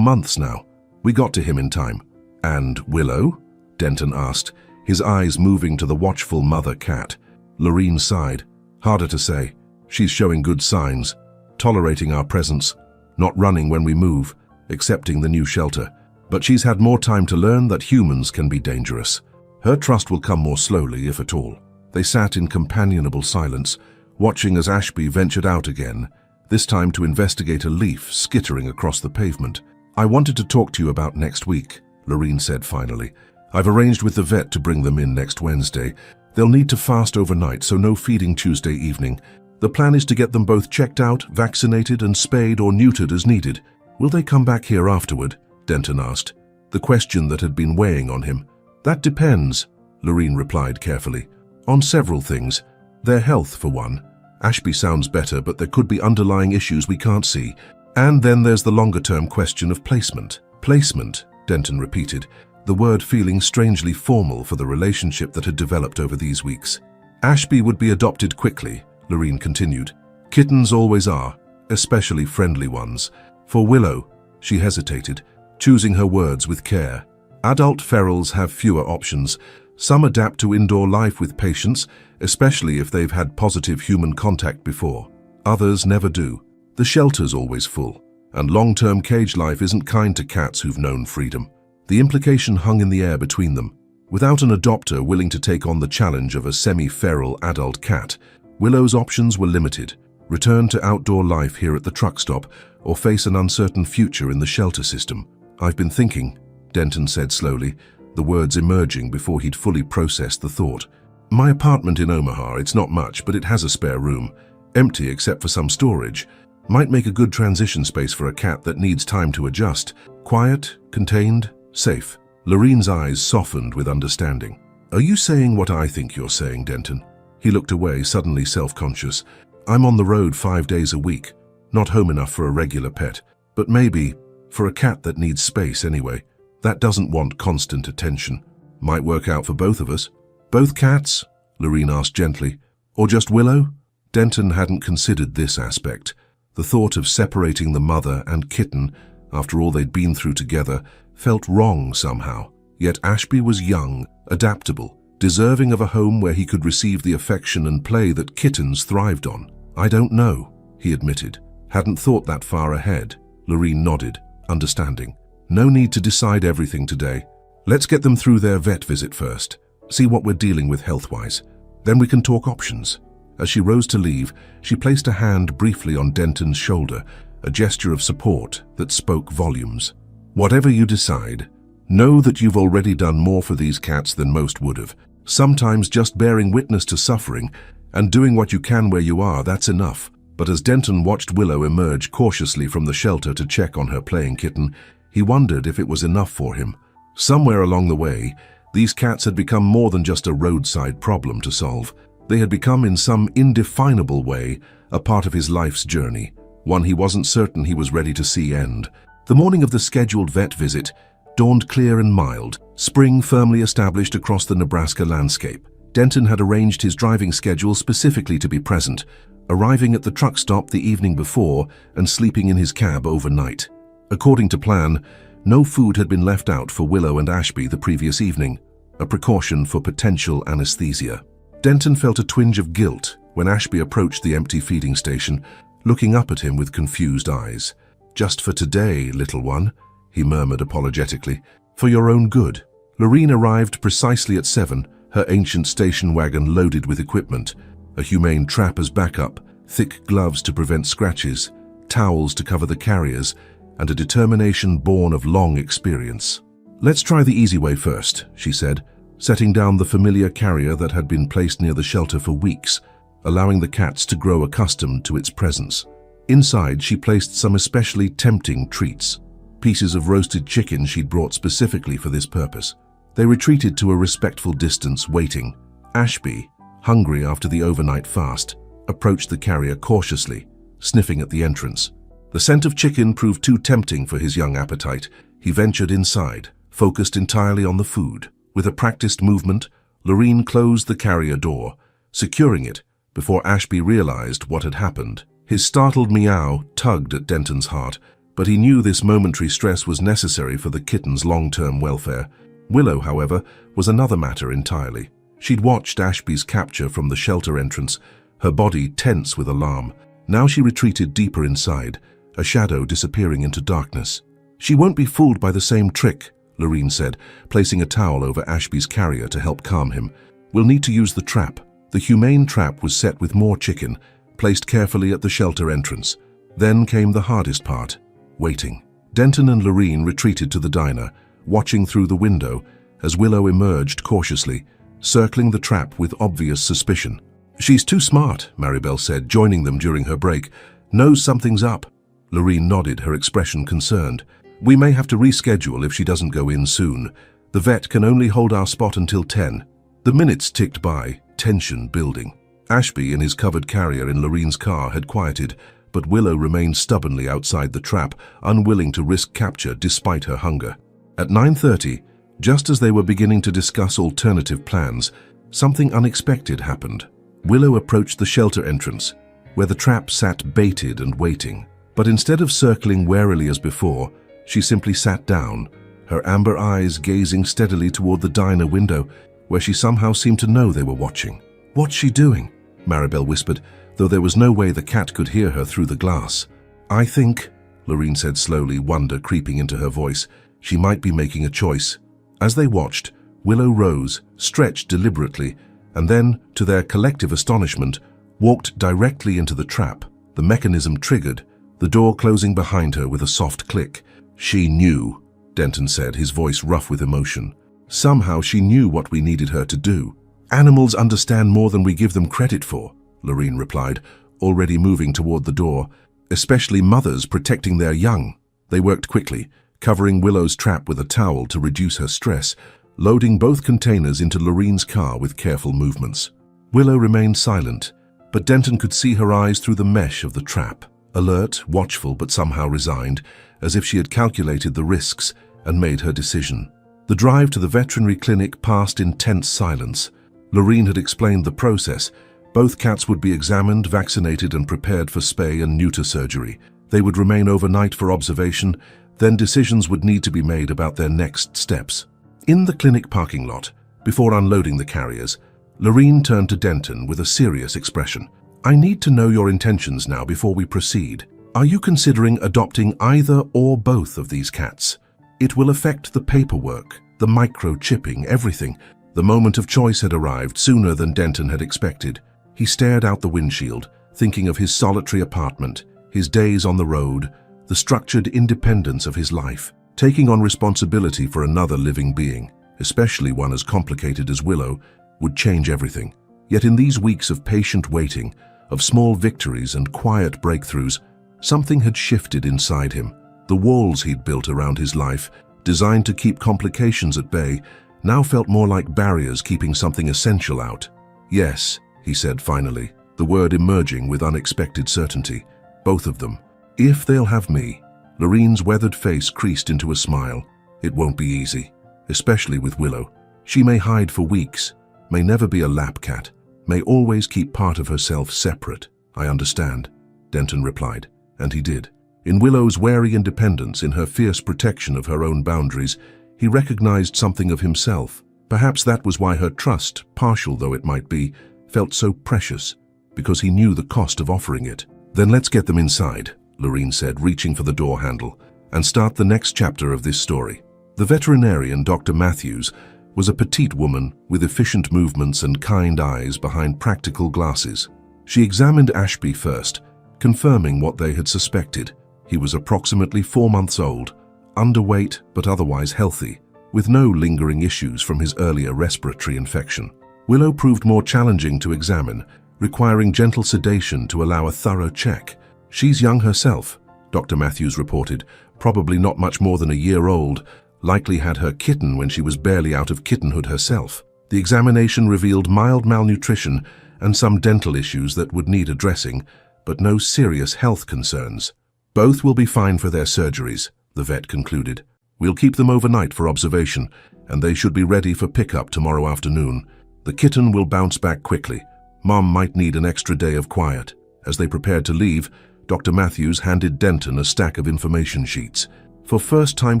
months now. We got to him in time. And Willow? Denton asked, his eyes moving to the watchful mother cat. Lorene sighed. Harder to say. She's showing good signs, tolerating our presence, not running when we move, accepting the new shelter. But she's had more time to learn that humans can be dangerous. Her trust will come more slowly, if at all. They sat in companionable silence, watching as Ashby ventured out again, this time to investigate a leaf skittering across the pavement. I wanted to talk to you about next week, Lorene said finally. I've arranged with the vet to bring them in next Wednesday. They'll need to fast overnight, so no feeding Tuesday evening. The plan is to get them both checked out, vaccinated and spayed or neutered as needed. Will they come back here afterward? Denton asked, the question that had been weighing on him. That depends, Lorene replied carefully. On several things. Their health, for one. Ashby sounds better, but there could be underlying issues we can't see. And then there's the longer-term question of placement. Placement, Denton repeated, the word feeling strangely formal for the relationship that had developed over these weeks. Ashby would be adopted quickly, Lorene continued. Kittens always are, especially friendly ones. For Willow, she hesitated, choosing her words with care. Adult ferals have fewer options. Some adapt to indoor life with patience, especially if they've had positive human contact before. Others never do. The shelter's always full, and long-term cage life isn't kind to cats who've known freedom. The implication hung in the air between them. Without an adopter willing to take on the challenge of a semi-feral adult cat, Willow's options were limited. Return to outdoor life here at the truck stop, or face an uncertain future in the shelter system. I've been thinking, Denton said slowly, the words emerging before he'd fully processed the thought. My apartment in Omaha, it's not much, but it has a spare room. Empty except for some storage. Might make a good transition space for a cat that needs time to adjust. Quiet, contained, safe. Lorene's eyes softened with understanding. Are you saying what I think you're saying, Denton? He looked away, suddenly self-conscious. I'm on the road 5 days a week. Not home enough for a regular pet. But maybe, for a cat that needs space anyway. That doesn't want constant attention. Might work out for both of us. Both cats? Lorene asked gently. Or just Willow? Denton hadn't considered this aspect. The thought of separating the mother and kitten, after all they'd been through together, felt wrong somehow. Yet Ashby was young, adaptable, deserving of a home where he could receive the affection and play that kittens thrived on. I don't know, he admitted. Hadn't thought that far ahead. Lorene nodded, understanding. No need to decide everything today. Let's get them through their vet visit first. See what we're dealing with health-wise. Then we can talk options. As she rose to leave, she placed a hand briefly on Denton's shoulder, a gesture of support that spoke volumes. Whatever you decide, know that you've already done more for these cats than most would have. Sometimes just bearing witness to suffering and doing what you can where you are, that's enough. But as Denton watched Willow emerge cautiously from the shelter to check on her playing kitten, he wondered if it was enough for him. Somewhere along the way, these cats had become more than just a roadside problem to solve. They had become in some indefinable way a part of his life's journey, one he wasn't certain he was ready to see end. The morning of the scheduled vet visit dawned clear and mild, spring firmly established across the Nebraska landscape. Denton had arranged his driving schedule specifically to be present, arriving at the truck stop the evening before and sleeping in his cab overnight. According to plan, no food had been left out for Willow and Ashby the previous evening, a precaution for potential anesthesia. Denton felt a twinge of guilt when Ashby approached the empty feeding station, looking up at him with confused eyes. Just for today, little one, he murmured apologetically. For your own good. Lorene arrived precisely at 7, her ancient station wagon loaded with equipment, a humane trap as backup, thick gloves to prevent scratches, towels to cover the carriers, and a determination born of long experience. Let's try the easy way first, she said, setting down the familiar carrier that had been placed near the shelter for weeks, allowing the cats to grow accustomed to its presence. Inside, she placed some especially tempting treats, pieces of roasted chicken she'd brought specifically for this purpose. They retreated to a respectful distance, waiting. Ashby, hungry after the overnight fast, approached the carrier cautiously, sniffing at the entrance. The scent of chicken proved too tempting for his young appetite. He ventured inside, focused entirely on the food. With a practiced movement, Lorene closed the carrier door, securing it before Ashby realized what had happened. His startled meow tugged at Denton's heart, but he knew this momentary stress was necessary for the kitten's long-term welfare. Willow, however, was another matter entirely. She'd watched Ashby's capture from the shelter entrance, her body tense with alarm. Now she retreated deeper inside, a shadow disappearing into darkness. She won't be fooled by the same trick, Lorene said, placing a towel over Ashby's carrier to help calm him. We'll need to use the trap. The humane trap was set with more chicken, placed carefully at the shelter entrance. Then came the hardest part, waiting. Denton and Lorene retreated to the diner, watching through the window as Willow emerged cautiously, circling the trap with obvious suspicion. She's too smart, Maribel said, joining them during her break. Knows something's up. Lorene nodded, her expression concerned. We may have to reschedule if she doesn't go in soon. The vet can only hold our spot until 10. The minutes ticked by, tension building. Ashby in his covered carrier in Lorene's car had quieted, but Willow remained stubbornly outside the trap, unwilling to risk capture despite her hunger. At 9:30, Just as they were beginning to discuss alternative plans, something unexpected happened. Willow approached the shelter entrance, where the trap sat baited and waiting. But instead of circling warily as before, she simply sat down, her amber eyes gazing steadily toward the diner window, where she somehow seemed to know they were watching. "What's she doing?" Maribel whispered, though there was no way the cat could hear her through the glass. "I think," Lorene said slowly, wonder creeping into her voice, "she might be making a choice." As they watched, Willow rose, stretched deliberately, and then, to their collective astonishment, walked directly into the trap. The mechanism triggered, the door closing behind her with a soft click. "She knew," Denton said, his voice rough with emotion. "Somehow she knew what we needed her to do." "Animals understand more than we give them credit for," Lorene replied, already moving toward the door, "especially mothers protecting their young." They worked quickly, covering Willow's trap with a towel to reduce her stress, loading both containers into Lorene's car with careful movements. Willow remained silent, but Denton could see her eyes through the mesh of the trap, alert, watchful, but somehow resigned, as if she had calculated the risks and made her decision. The drive to the veterinary clinic passed in tense silence. Lorene had explained the process. Both cats would be examined, vaccinated, and prepared for spay and neuter surgery. They would remain overnight for observation, then decisions would need to be made about their next steps. In the clinic parking lot, before unloading the carriers, Lorene turned to Denton with a serious expression. "I need to know your intentions now before we proceed. Are you considering adopting either or both of these cats? It will affect the paperwork, the microchipping, everything." The moment of choice had arrived sooner than Denton had expected. He stared out the windshield, thinking of his solitary apartment, his days on the road, the structured independence of his life. Taking on responsibility for another living being, especially one as complicated as Willow, would change everything. Yet in these weeks of patient waiting, of small victories and quiet breakthroughs, something had shifted inside him. The walls he'd built around his life, designed to keep complications at bay, now felt more like barriers keeping something essential out. "Yes," he said finally, the word emerging with unexpected certainty. "Both of them. If they'll have me." Lorene's weathered face creased into a smile. "It won't be easy, especially with Willow. She may hide for weeks, may never be a lap cat, may always keep part of herself separate." "I understand," Denton replied, and he did. In Willow's wary independence, in her fierce protection of her own boundaries, he recognized something of himself. Perhaps that was why her trust, partial though it might be, felt so precious, because he knew the cost of offering it. "Then let's get them inside," Lorene said, reaching for the door handle, "and start the next chapter of this story." The veterinarian, Dr. Matthews, was a petite woman with efficient movements and kind eyes behind practical glasses. She examined Ashby first, confirming what they had suspected. He was approximately 4 months old, underweight but otherwise healthy, with no lingering issues from his earlier respiratory infection. Willow proved more challenging to examine, requiring gentle sedation to allow a thorough check. "She's young herself," Dr. Matthews reported, "probably not much more than a year old, likely had her kitten when she was barely out of kittenhood herself." The examination revealed mild malnutrition and some dental issues that would need addressing, but no serious health concerns. "Both will be fine for their surgeries," the vet concluded. "We'll keep them overnight for observation, and they should be ready for pickup tomorrow afternoon. The kitten will bounce back quickly. Mom might need an extra day of quiet." As they prepared to leave, Dr. Matthews handed Denton a stack of information sheets. "For first-time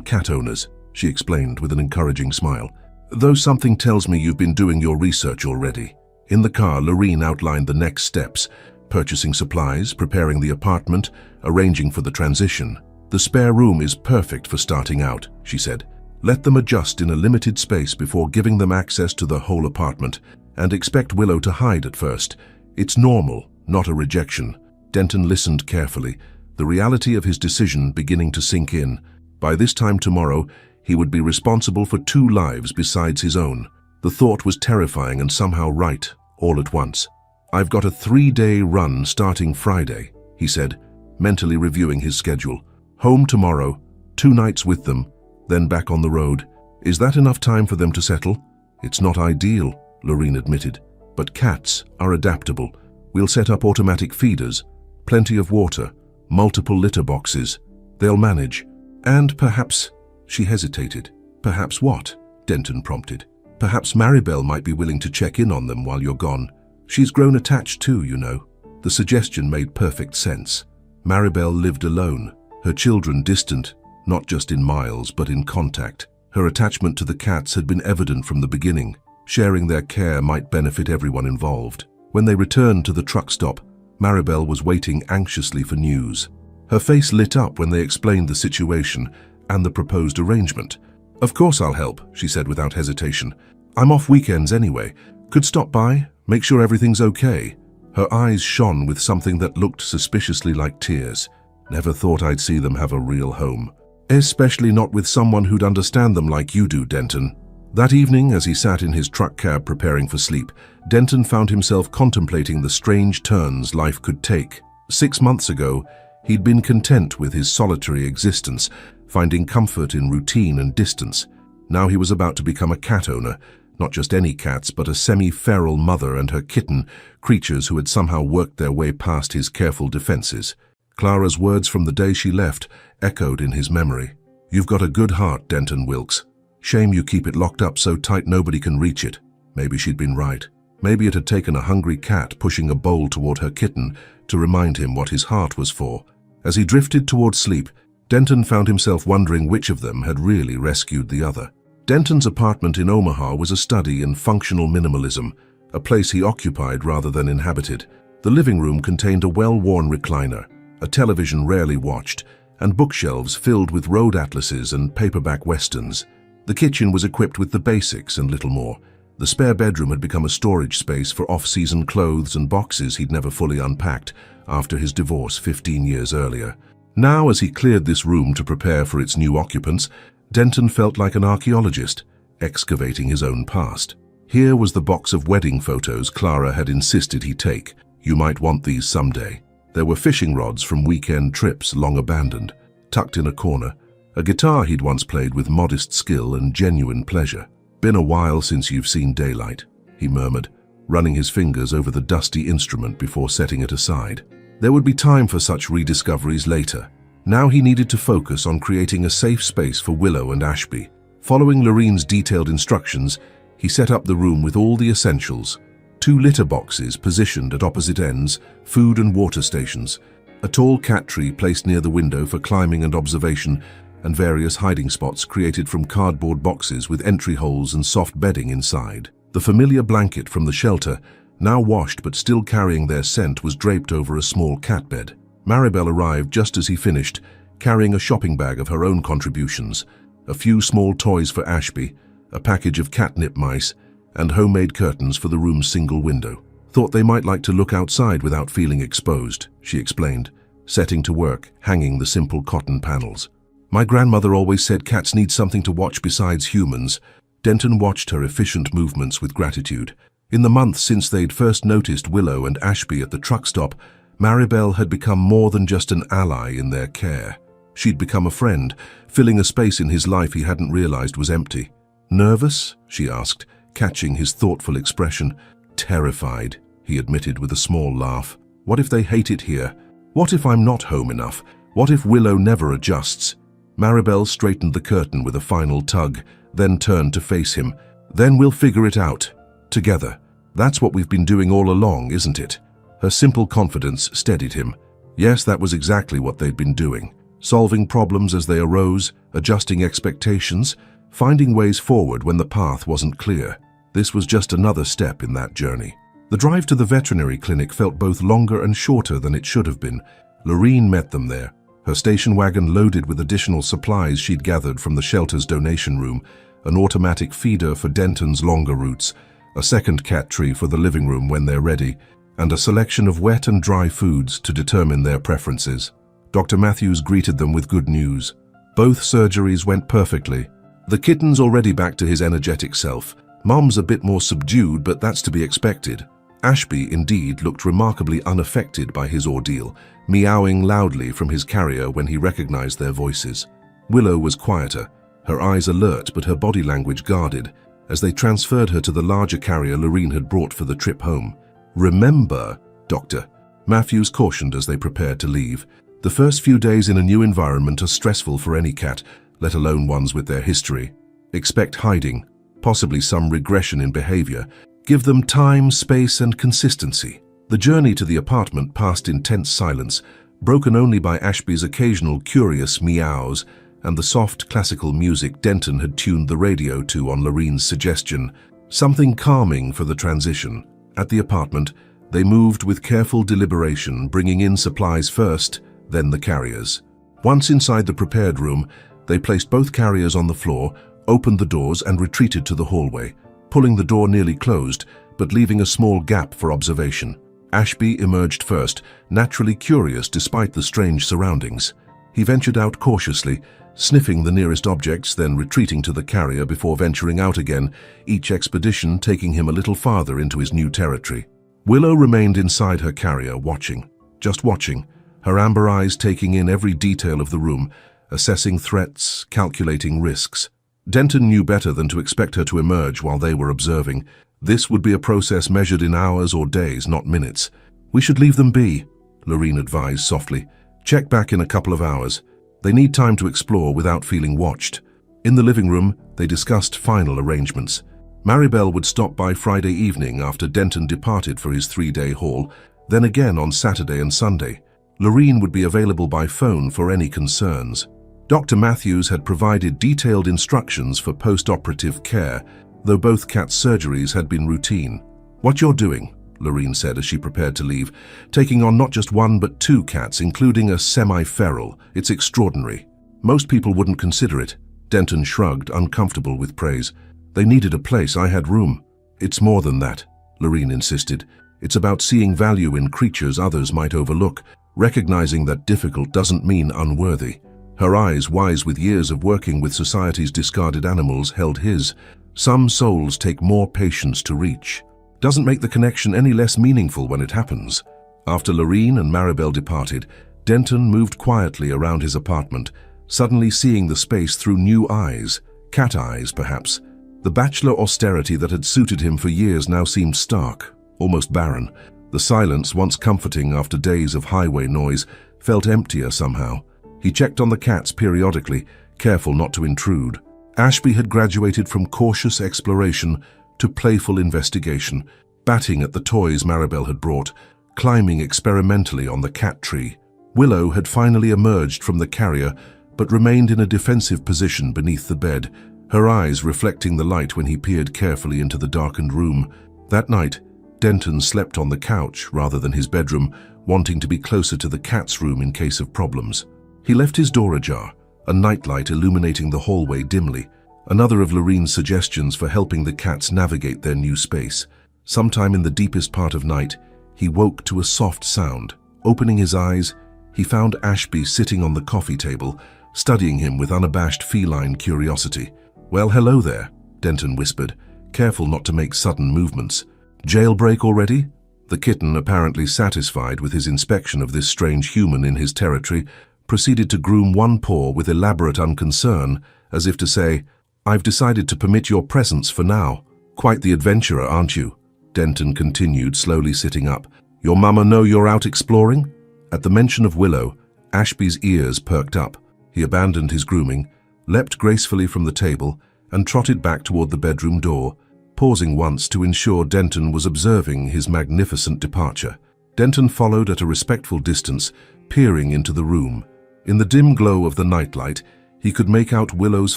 cat owners," she explained with an encouraging smile. "Though something tells me you've been doing your research already." In the car, Lorene outlined the next steps: purchasing supplies, preparing the apartment, arranging for the transition. "The spare room is perfect for starting out," she said. "Let them adjust in a limited space before giving them access to the whole apartment, and expect Willow to hide at first. It's normal, not a rejection." Denton listened carefully, the reality of his decision beginning to sink in. By this time tomorrow, he would be responsible for 2 lives besides his own. The thought was terrifying and somehow right, all at once. "I've got a 3-day run starting Friday," he said, mentally reviewing his schedule. "Home tomorrow, 2 nights with them, then back on the road. Is that enough time for them to settle?" "It's not ideal," Lorene admitted, "but cats are adaptable. We'll set up automatic feeders, plenty of water, multiple litter boxes. They'll manage. And perhaps," she hesitated, "perhaps what?" Denton prompted. "Perhaps Maribel might be willing to check in on them while you're gone. She's grown attached too, you know." The suggestion made perfect sense. Maribel lived alone, her children distant, not just in miles but in contact. Her attachment to the cats had been evident from the beginning. Sharing their care might benefit everyone involved. When they returned to the truck stop, Maribel was waiting anxiously for news. Her face lit up when they explained the situation and the proposed arrangement. "Of course I'll help," she said without hesitation. "I'm off weekends anyway. Could stop by, make sure everything's okay." Her eyes shone with something that looked suspiciously like tears. "Never thought I'd see them have a real home. Especially not with someone who'd understand them like you do, Denton." That evening, as he sat in his truck cab preparing for sleep, Denton found himself contemplating the strange turns life could take. 6 months ago, he'd been content with his solitary existence, finding comfort in routine and distance. Now he was about to become a cat owner, not just any cats, but a semi-feral mother and her kitten, creatures who had somehow worked their way past his careful defenses. Clara's words from the day she left echoed in his memory. "You've got a good heart, Denton Wilkes. Shame you keep it locked up so tight nobody can reach it." Maybe she'd been right. Maybe it had taken a hungry cat pushing a bowl toward her kitten to remind him what his heart was for. As he drifted toward sleep, Denton found himself wondering which of them had really rescued the other. Denton's apartment in Omaha was a study in functional minimalism, a place he occupied rather than inhabited. The living room contained a well-worn recliner, a television rarely watched, and bookshelves filled with road atlases and paperback westerns. The kitchen was equipped with the basics and little more. The spare bedroom had become a storage space for off-season clothes and boxes he'd never fully unpacked after his divorce 15 years earlier. Now, as he cleared this room to prepare for its new occupants, Denton felt like an archaeologist, excavating his own past. Here was the box of wedding photos Clara had insisted he take. "You might want these someday." There were fishing rods from weekend trips long abandoned, tucked in a corner, a guitar he'd once played with modest skill and genuine pleasure. "Been a while since you've seen daylight," he murmured, running his fingers over the dusty instrument before setting it aside. There would be time for such rediscoveries later. Now he needed to focus on creating a safe space for Willow and Ashby. Following Lorene's detailed instructions, he set up the room with all the essentials: 2 litter boxes positioned at opposite ends, food and water stations, a tall cat tree placed near the window for climbing and observation, and various hiding spots created from cardboard boxes with entry holes and soft bedding inside. The familiar blanket from the shelter, now washed but still carrying their scent, was draped over a small cat bed. Maribel arrived just as he finished, carrying a shopping bag of her own contributions, a few small toys for Ashby, a package of catnip mice, and homemade curtains for the room's single window. "Thought they might like to look outside without feeling exposed," she explained, setting to work, hanging the simple cotton panels. "My grandmother always said cats need something to watch besides humans." Denton watched her efficient movements with gratitude. In the months since they'd first noticed Willow and Ashby at the truck stop, Maribel had become more than just an ally in their care. She'd become a friend, filling a space in his life he hadn't realized was empty. "Nervous?" she asked, catching his thoughtful expression. "Terrified," he admitted with a small laugh. "What if they hate it here? What if I'm not home enough? What if Willow never adjusts?" Maribel straightened the curtain with a final tug, then turned to face him. "Then we'll figure it out. Together. That's what we've been doing all along, isn't it?" Her simple confidence steadied him. Yes, that was exactly what they'd been doing. Solving problems as they arose, adjusting expectations, finding ways forward when the path wasn't clear. This was just another step in that journey. The drive to the veterinary clinic felt both longer and shorter than it should have been. Lorene met them there, her station wagon loaded with additional supplies she'd gathered from the shelter's donation room, an automatic feeder for Denton's longer routes, a second cat tree for the living room when they're ready, and a selection of wet and dry foods to determine their preferences. Dr. Matthews greeted them with good news. Both surgeries went perfectly. The kitten's already back to his energetic self. Mom's a bit more subdued, but that's to be expected. Ashby, indeed, looked remarkably unaffected by his ordeal, meowing loudly from his carrier when he recognized their voices. Willow was quieter, her eyes alert but her body language guarded, as they transferred her to the larger carrier Lorene had brought for the trip home. "Remember, Doctor," Matthews cautioned as they prepared to leave. "The first few days in a new environment are stressful for any cat, let alone ones with their history. Expect hiding, possibly some regression in behavior. Give them time, space, and consistency. The journey to the apartment passed in tense silence, broken only by Ashby's occasional curious meows and the soft classical music Denton had tuned the radio to on Lorene's suggestion, something calming for the transition. At the apartment, they moved with careful deliberation, bringing in supplies first, then the carriers. Once inside the prepared room, they placed both carriers on the floor, opened the doors and retreated to the hallway, pulling the door nearly closed, but leaving a small gap for observation. Ashby emerged first, naturally curious despite the strange surroundings. He ventured out cautiously, sniffing the nearest objects, then retreating to the carrier before venturing out again, each expedition taking him a little farther into his new territory. Willow remained inside her carrier, watching, just watching, her amber eyes taking in every detail of the room, assessing threats, calculating risks. Denton knew better than to expect her to emerge while they were observing. This would be a process measured in hours or days, not minutes. "We should leave them be," Lorene advised softly. "Check back in a couple of hours. They need time to explore without feeling watched." In the living room, they discussed final arrangements. Maribel would stop by Friday evening after Denton departed for his 3-day haul, then again on Saturday and Sunday. Lorene would be available by phone for any concerns. Dr. Matthews had provided detailed instructions for post-operative care, though both cats' surgeries had been routine. "What you're doing," Lorene said as she prepared to leave, "taking on not just one but 2 cats, including a semi-feral. It's extraordinary. Most people wouldn't consider it." Denton shrugged, uncomfortable with praise. "They needed a place, I had room." "It's more than that," Lorene insisted. "It's about seeing value in creatures others might overlook, recognizing that difficult doesn't mean unworthy." Her eyes, wise with years of working with society's discarded animals, held his. "Some souls take more patience to reach. Doesn't make the connection any less meaningful when it happens." After Lorene and Maribel departed, Denton moved quietly around his apartment, suddenly seeing the space through new eyes, cat eyes perhaps. The bachelor austerity that had suited him for years now seemed stark, almost barren. The silence, once comforting after days of highway noise, felt emptier somehow. He checked on the cats periodically, careful not to intrude. Ashby had graduated from cautious exploration to playful investigation, batting at the toys Maribel had brought, climbing experimentally on the cat tree. Willow had finally emerged from the carrier, but remained in a defensive position beneath the bed, her eyes reflecting the light when he peered carefully into the darkened room. That night, Denton slept on the couch rather than his bedroom, wanting to be closer to the cat's room in case of problems. He left his door ajar, a nightlight illuminating the hallway dimly, another of Lorene's suggestions for helping the cats navigate their new space. Sometime in the deepest part of night, he woke to a soft sound. Opening his eyes, he found Ashby sitting on the coffee table, studying him with unabashed feline curiosity. "Well, hello there," Denton whispered, careful not to make sudden movements. "Jailbreak already?" The kitten, apparently satisfied with his inspection of this strange human in his territory, proceeded to groom one paw with elaborate unconcern, as if to say, "I've decided to permit your presence for now." "Quite the adventurer, aren't you?" Denton continued, slowly sitting up. "Your mama know you're out exploring?" At the mention of Willow, Ashby's ears perked up. He abandoned his grooming, leapt gracefully from the table, and trotted back toward the bedroom door, pausing once to ensure Denton was observing his magnificent departure. Denton followed at a respectful distance, peering into the room. In the dim glow of the nightlight, he could make out Willow's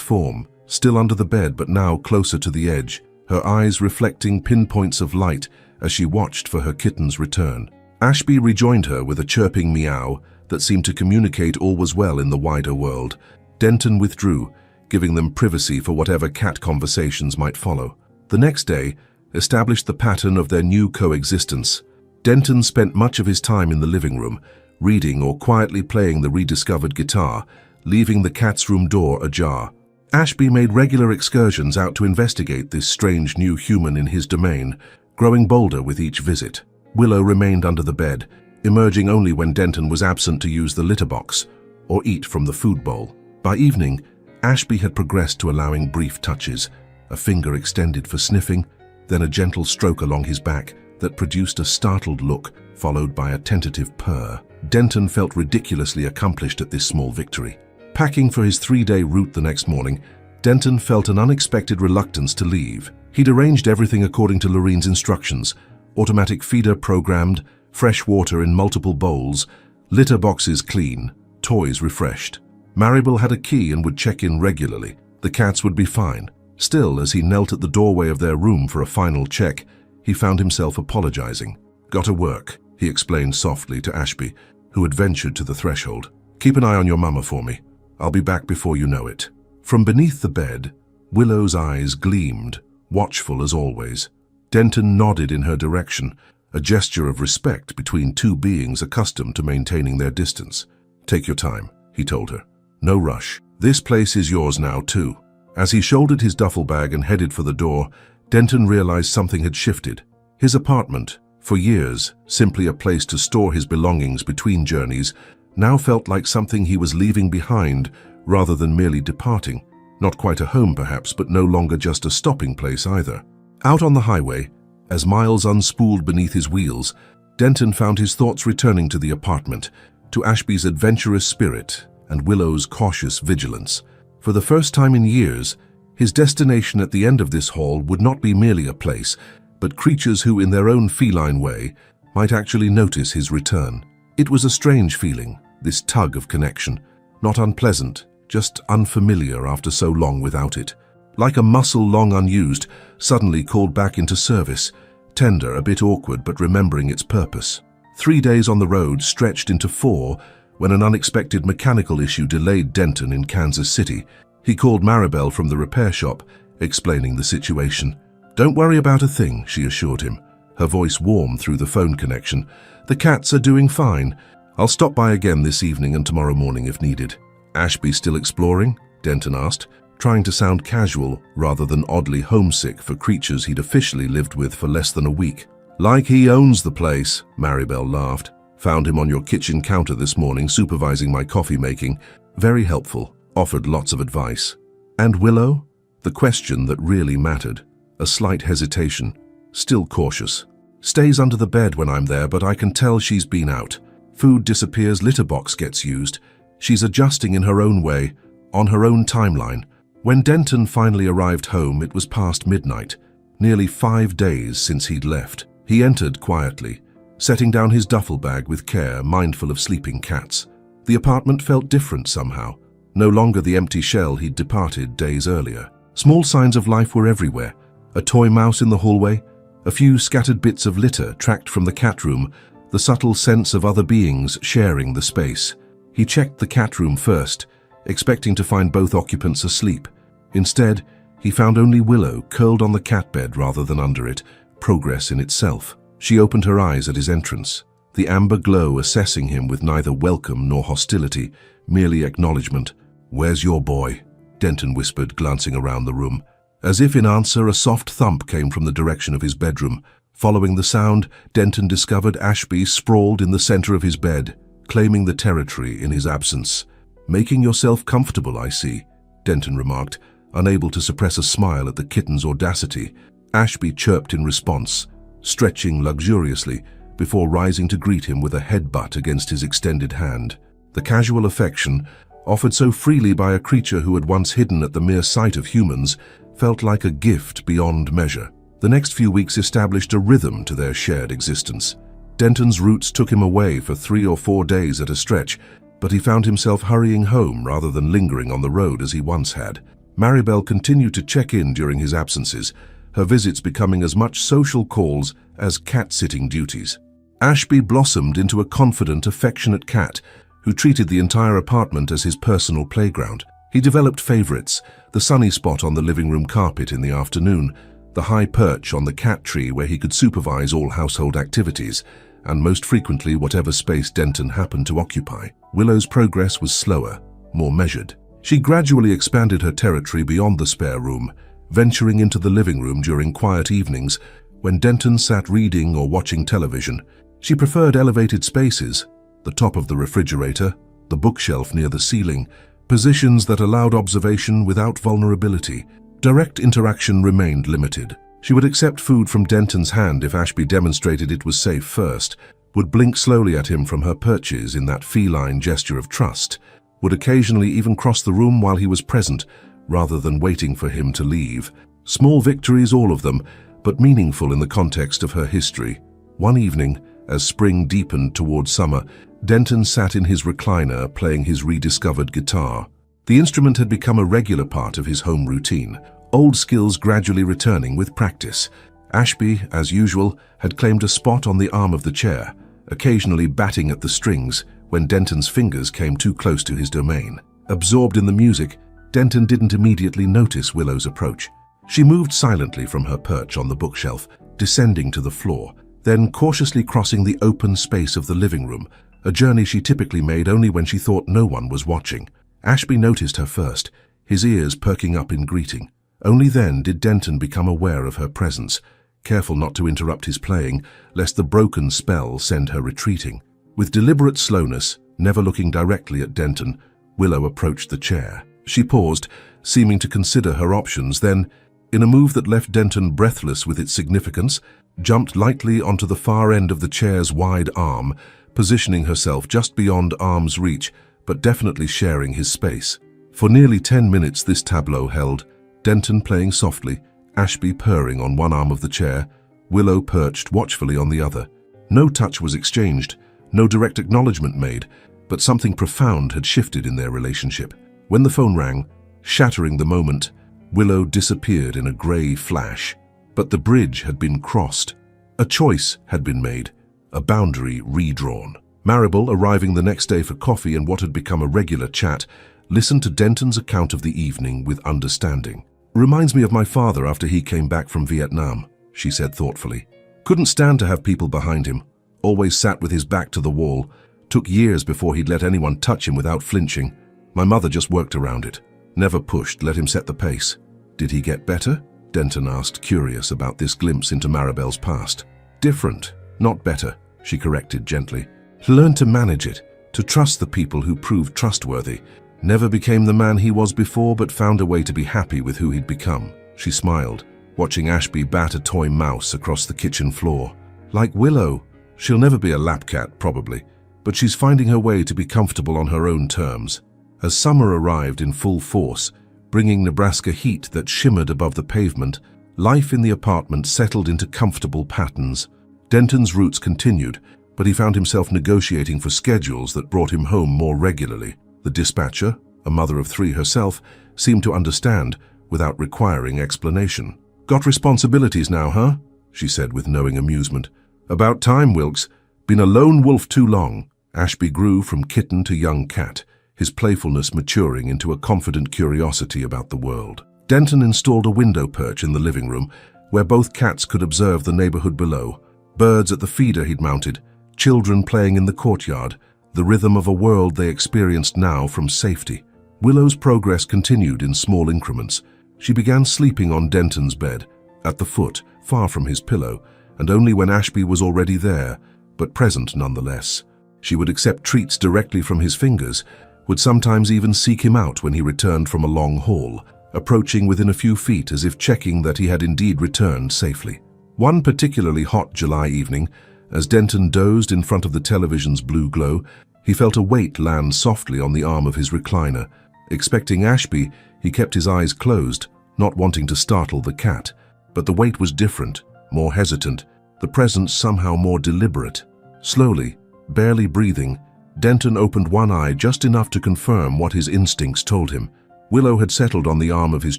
form, still under the bed but now closer to the edge, her eyes reflecting pinpoints of light as she watched for her kitten's return. Ashby rejoined her with a chirping meow that seemed to communicate all was well in the wider world. Denton withdrew, giving them privacy for whatever cat conversations might follow. The next day established the pattern of their new coexistence. Denton spent much of his time in the living room, reading or quietly playing the rediscovered guitar, leaving the cat's room door ajar. Ashby made regular excursions out to investigate this strange new human in his domain, growing bolder with each visit. Willow remained under the bed, emerging only when Denton was absent to use the litter box or eat from the food bowl. By evening, Ashby had progressed to allowing brief touches, a finger extended for sniffing, then a gentle stroke along his back that produced a startled look, followed by a tentative purr. Denton felt ridiculously accomplished at this small victory. Packing for his 3-day route the next morning, Denton felt an unexpected reluctance to leave. He'd arranged everything according to Lorene's instructions: automatic feeder programmed, fresh water in multiple bowls, litter boxes clean, toys refreshed. Maribel had a key and would check in regularly. The cats would be fine. Still, as he knelt at the doorway of their room for a final check, he found himself apologizing. "Gotta work," he explained softly to Ashby, who had ventured to the threshold. "Keep an eye on your mama for me. I'll be back before you know it." From beneath the bed, Willow's eyes gleamed, watchful as always. Denton nodded in her direction, a gesture of respect between two beings accustomed to maintaining their distance. "Take your time," he told her. "No rush. This place is yours now, too." As he shouldered his duffel bag and headed for the door, Denton realized something had shifted. His apartment, for years simply a place to store his belongings between journeys, now felt like something he was leaving behind rather than merely departing. Not quite a home perhaps, but no longer just a stopping place either. Out on the highway, as miles unspooled beneath his wheels, Denton found his thoughts returning to the apartment, to Ashby's adventurous spirit and Willow's cautious vigilance. For the first time in years, his destination at the end of this hall would not be merely a place, but creatures who, in their own feline way, might actually notice his return. It was a strange feeling, this tug of connection. Not unpleasant, just unfamiliar after so long without it. Like a muscle long unused, suddenly called back into service, tender, a bit awkward, but remembering its purpose. 3 days on the road stretched into 4 when an unexpected mechanical issue delayed Denton in Kansas City. He called Maribel from the repair shop, explaining the situation. "Don't worry about a thing," she assured him, her voice warm through the phone connection. "The cats are doing fine. I'll stop by again this evening and tomorrow morning if needed." "Ashby still exploring?" Denton asked, trying to sound casual rather than oddly homesick for creatures he'd officially lived with for less than a week. "Like he owns the place," Maribel laughed. "Found him on your kitchen counter this morning supervising my coffee making. Very helpful. Offered lots of advice." "And Willow?" The question that really mattered. A slight hesitation, still cautious. "Stays under the bed when I'm there, but I can tell she's been out. Food disappears, litter box gets used. She's adjusting in her own way, on her own timeline." When Denton finally arrived home, it was past midnight, nearly 5 days since he'd left. He entered quietly, setting down his duffel bag with care, mindful of sleeping cats. The apartment felt different somehow, no longer the empty shell he'd departed days earlier. Small signs of life were everywhere. A toy mouse in the hallway, a few scattered bits of litter tracked from the cat room, the subtle sense of other beings sharing the space. He checked the cat room first, expecting to find both occupants asleep. Instead, he found only Willow curled on the cat bed rather than under it, progress in itself. She opened her eyes at his entrance, the amber glow assessing him with neither welcome nor hostility, merely acknowledgement. "Where's your boy?" Denton whispered, glancing around the room. As if in answer, a soft thump came from the direction of his bedroom. Following the sound, Denton discovered Ashby sprawled in the center of his bed, claiming the territory in his absence. "Making yourself comfortable, I see," Denton remarked, unable to suppress a smile at the kitten's audacity. Ashby chirped in response, stretching luxuriously before rising to greet him with a headbutt against his extended hand. The casual affection, offered so freely by a creature who had once hidden at the mere sight of humans, felt like a gift beyond measure. The next few weeks established a rhythm to their shared existence. Denton's routes took him away for 3 or 4 days at a stretch, but he found himself hurrying home rather than lingering on the road as he once had. Maribel continued to check in during his absences, her visits becoming as much social calls as cat-sitting duties. Ashby blossomed into a confident, affectionate cat who treated the entire apartment as his personal playground. He developed favorites: the sunny spot on the living room carpet in the afternoon, the high perch on the cat tree where he could supervise all household activities, and most frequently whatever space Denton happened to occupy. Willow's progress was slower, more measured. She gradually expanded her territory beyond the spare room, venturing into the living room during quiet evenings when Denton sat reading or watching television. She preferred elevated spaces, the top of the refrigerator, the bookshelf near the ceiling, positions that allowed observation without vulnerability. Direct interaction remained limited. She would accept food from Denton's hand if Ashby demonstrated it was safe first, would blink slowly at him from her perches in that feline gesture of trust, would occasionally even cross the room while he was present, rather than waiting for him to leave. Small victories, all of them, but meaningful in the context of her history. One evening, as spring deepened towards summer, Denton sat in his recliner playing his rediscovered guitar. The instrument had become a regular part of his home routine, old skills gradually returning with practice. Ashby, as usual, had claimed a spot on the arm of the chair, occasionally batting at the strings when Denton's fingers came too close to his domain. Absorbed in the music, Denton didn't immediately notice Willow's approach. She moved silently from her perch on the bookshelf, descending to the floor, then cautiously crossing the open space of the living room, a journey she typically made only when she thought no one was watching. Ashby noticed her first, his ears perking up in greeting. Only then did Denton become aware of her presence, careful not to interrupt his playing, lest the broken spell send her retreating. With deliberate slowness, never looking directly at Denton, Willow approached the chair. She paused, seeming to consider her options, then, in a move that left Denton breathless with its significance, jumped lightly onto the far end of the chair's wide arm, positioning herself just beyond arm's reach, but definitely sharing his space. For nearly 10 minutes this tableau held, Denton playing softly, Ashby purring on one arm of the chair, Willow perched watchfully on the other. No touch was exchanged, no direct acknowledgement made, but something profound had shifted in their relationship. When the phone rang, shattering the moment, Willow disappeared in a grey flash. But the bridge had been crossed. A choice had been made, a boundary redrawn. Maribel, arriving the next day for coffee and what had become a regular chat, listened to Denton's account of the evening with understanding. "Reminds me of my father after he came back from Vietnam," she said thoughtfully. "Couldn't stand to have people behind him. Always sat with his back to the wall. Took years before he'd let anyone touch him without flinching. My mother just worked around it. Never pushed, let him set the pace." "Did he get better?" Denton asked, curious about this glimpse into Maribel's past. "Different, not better," she corrected gently. "He learned to manage it, to trust the people who proved trustworthy. Never became the man he was before, but found a way to be happy with who he'd become." She smiled, watching Ashby bat a toy mouse across the kitchen floor. "Like Willow, she'll never be a lapcat, probably, but she's finding her way to be comfortable on her own terms." As summer arrived in full force, bringing Nebraska heat that shimmered above the pavement, life in the apartment settled into comfortable patterns. Denton's roots continued, but he found himself negotiating for schedules that brought him home more regularly. The dispatcher, a mother of 3 herself, seemed to understand without requiring explanation. "Got responsibilities now, huh?" she said with knowing amusement. "About time, Wilkes. Been a lone wolf too long." Ashby grew from kitten to young cat, his playfulness maturing into a confident curiosity about the world. Denton installed a window perch in the living room, where both cats could observe the neighborhood below, birds at the feeder he'd mounted, children playing in the courtyard, the rhythm of a world they experienced now from safety. Willow's progress continued in small increments. She began sleeping on Denton's bed, at the foot, far from his pillow, and only when Ashby was already there, but present nonetheless. She would accept treats directly from his fingers, would sometimes even seek him out when he returned from a long haul, approaching within a few feet as if checking that he had indeed returned safely. One particularly hot July evening, as Denton dozed in front of the television's blue glow, he felt a weight land softly on the arm of his recliner. Expecting Ashby, he kept his eyes closed, not wanting to startle the cat. But the weight was different, more hesitant, the presence somehow more deliberate. Slowly, barely breathing, Denton opened one eye just enough to confirm what his instincts told him. Willow had settled on the arm of his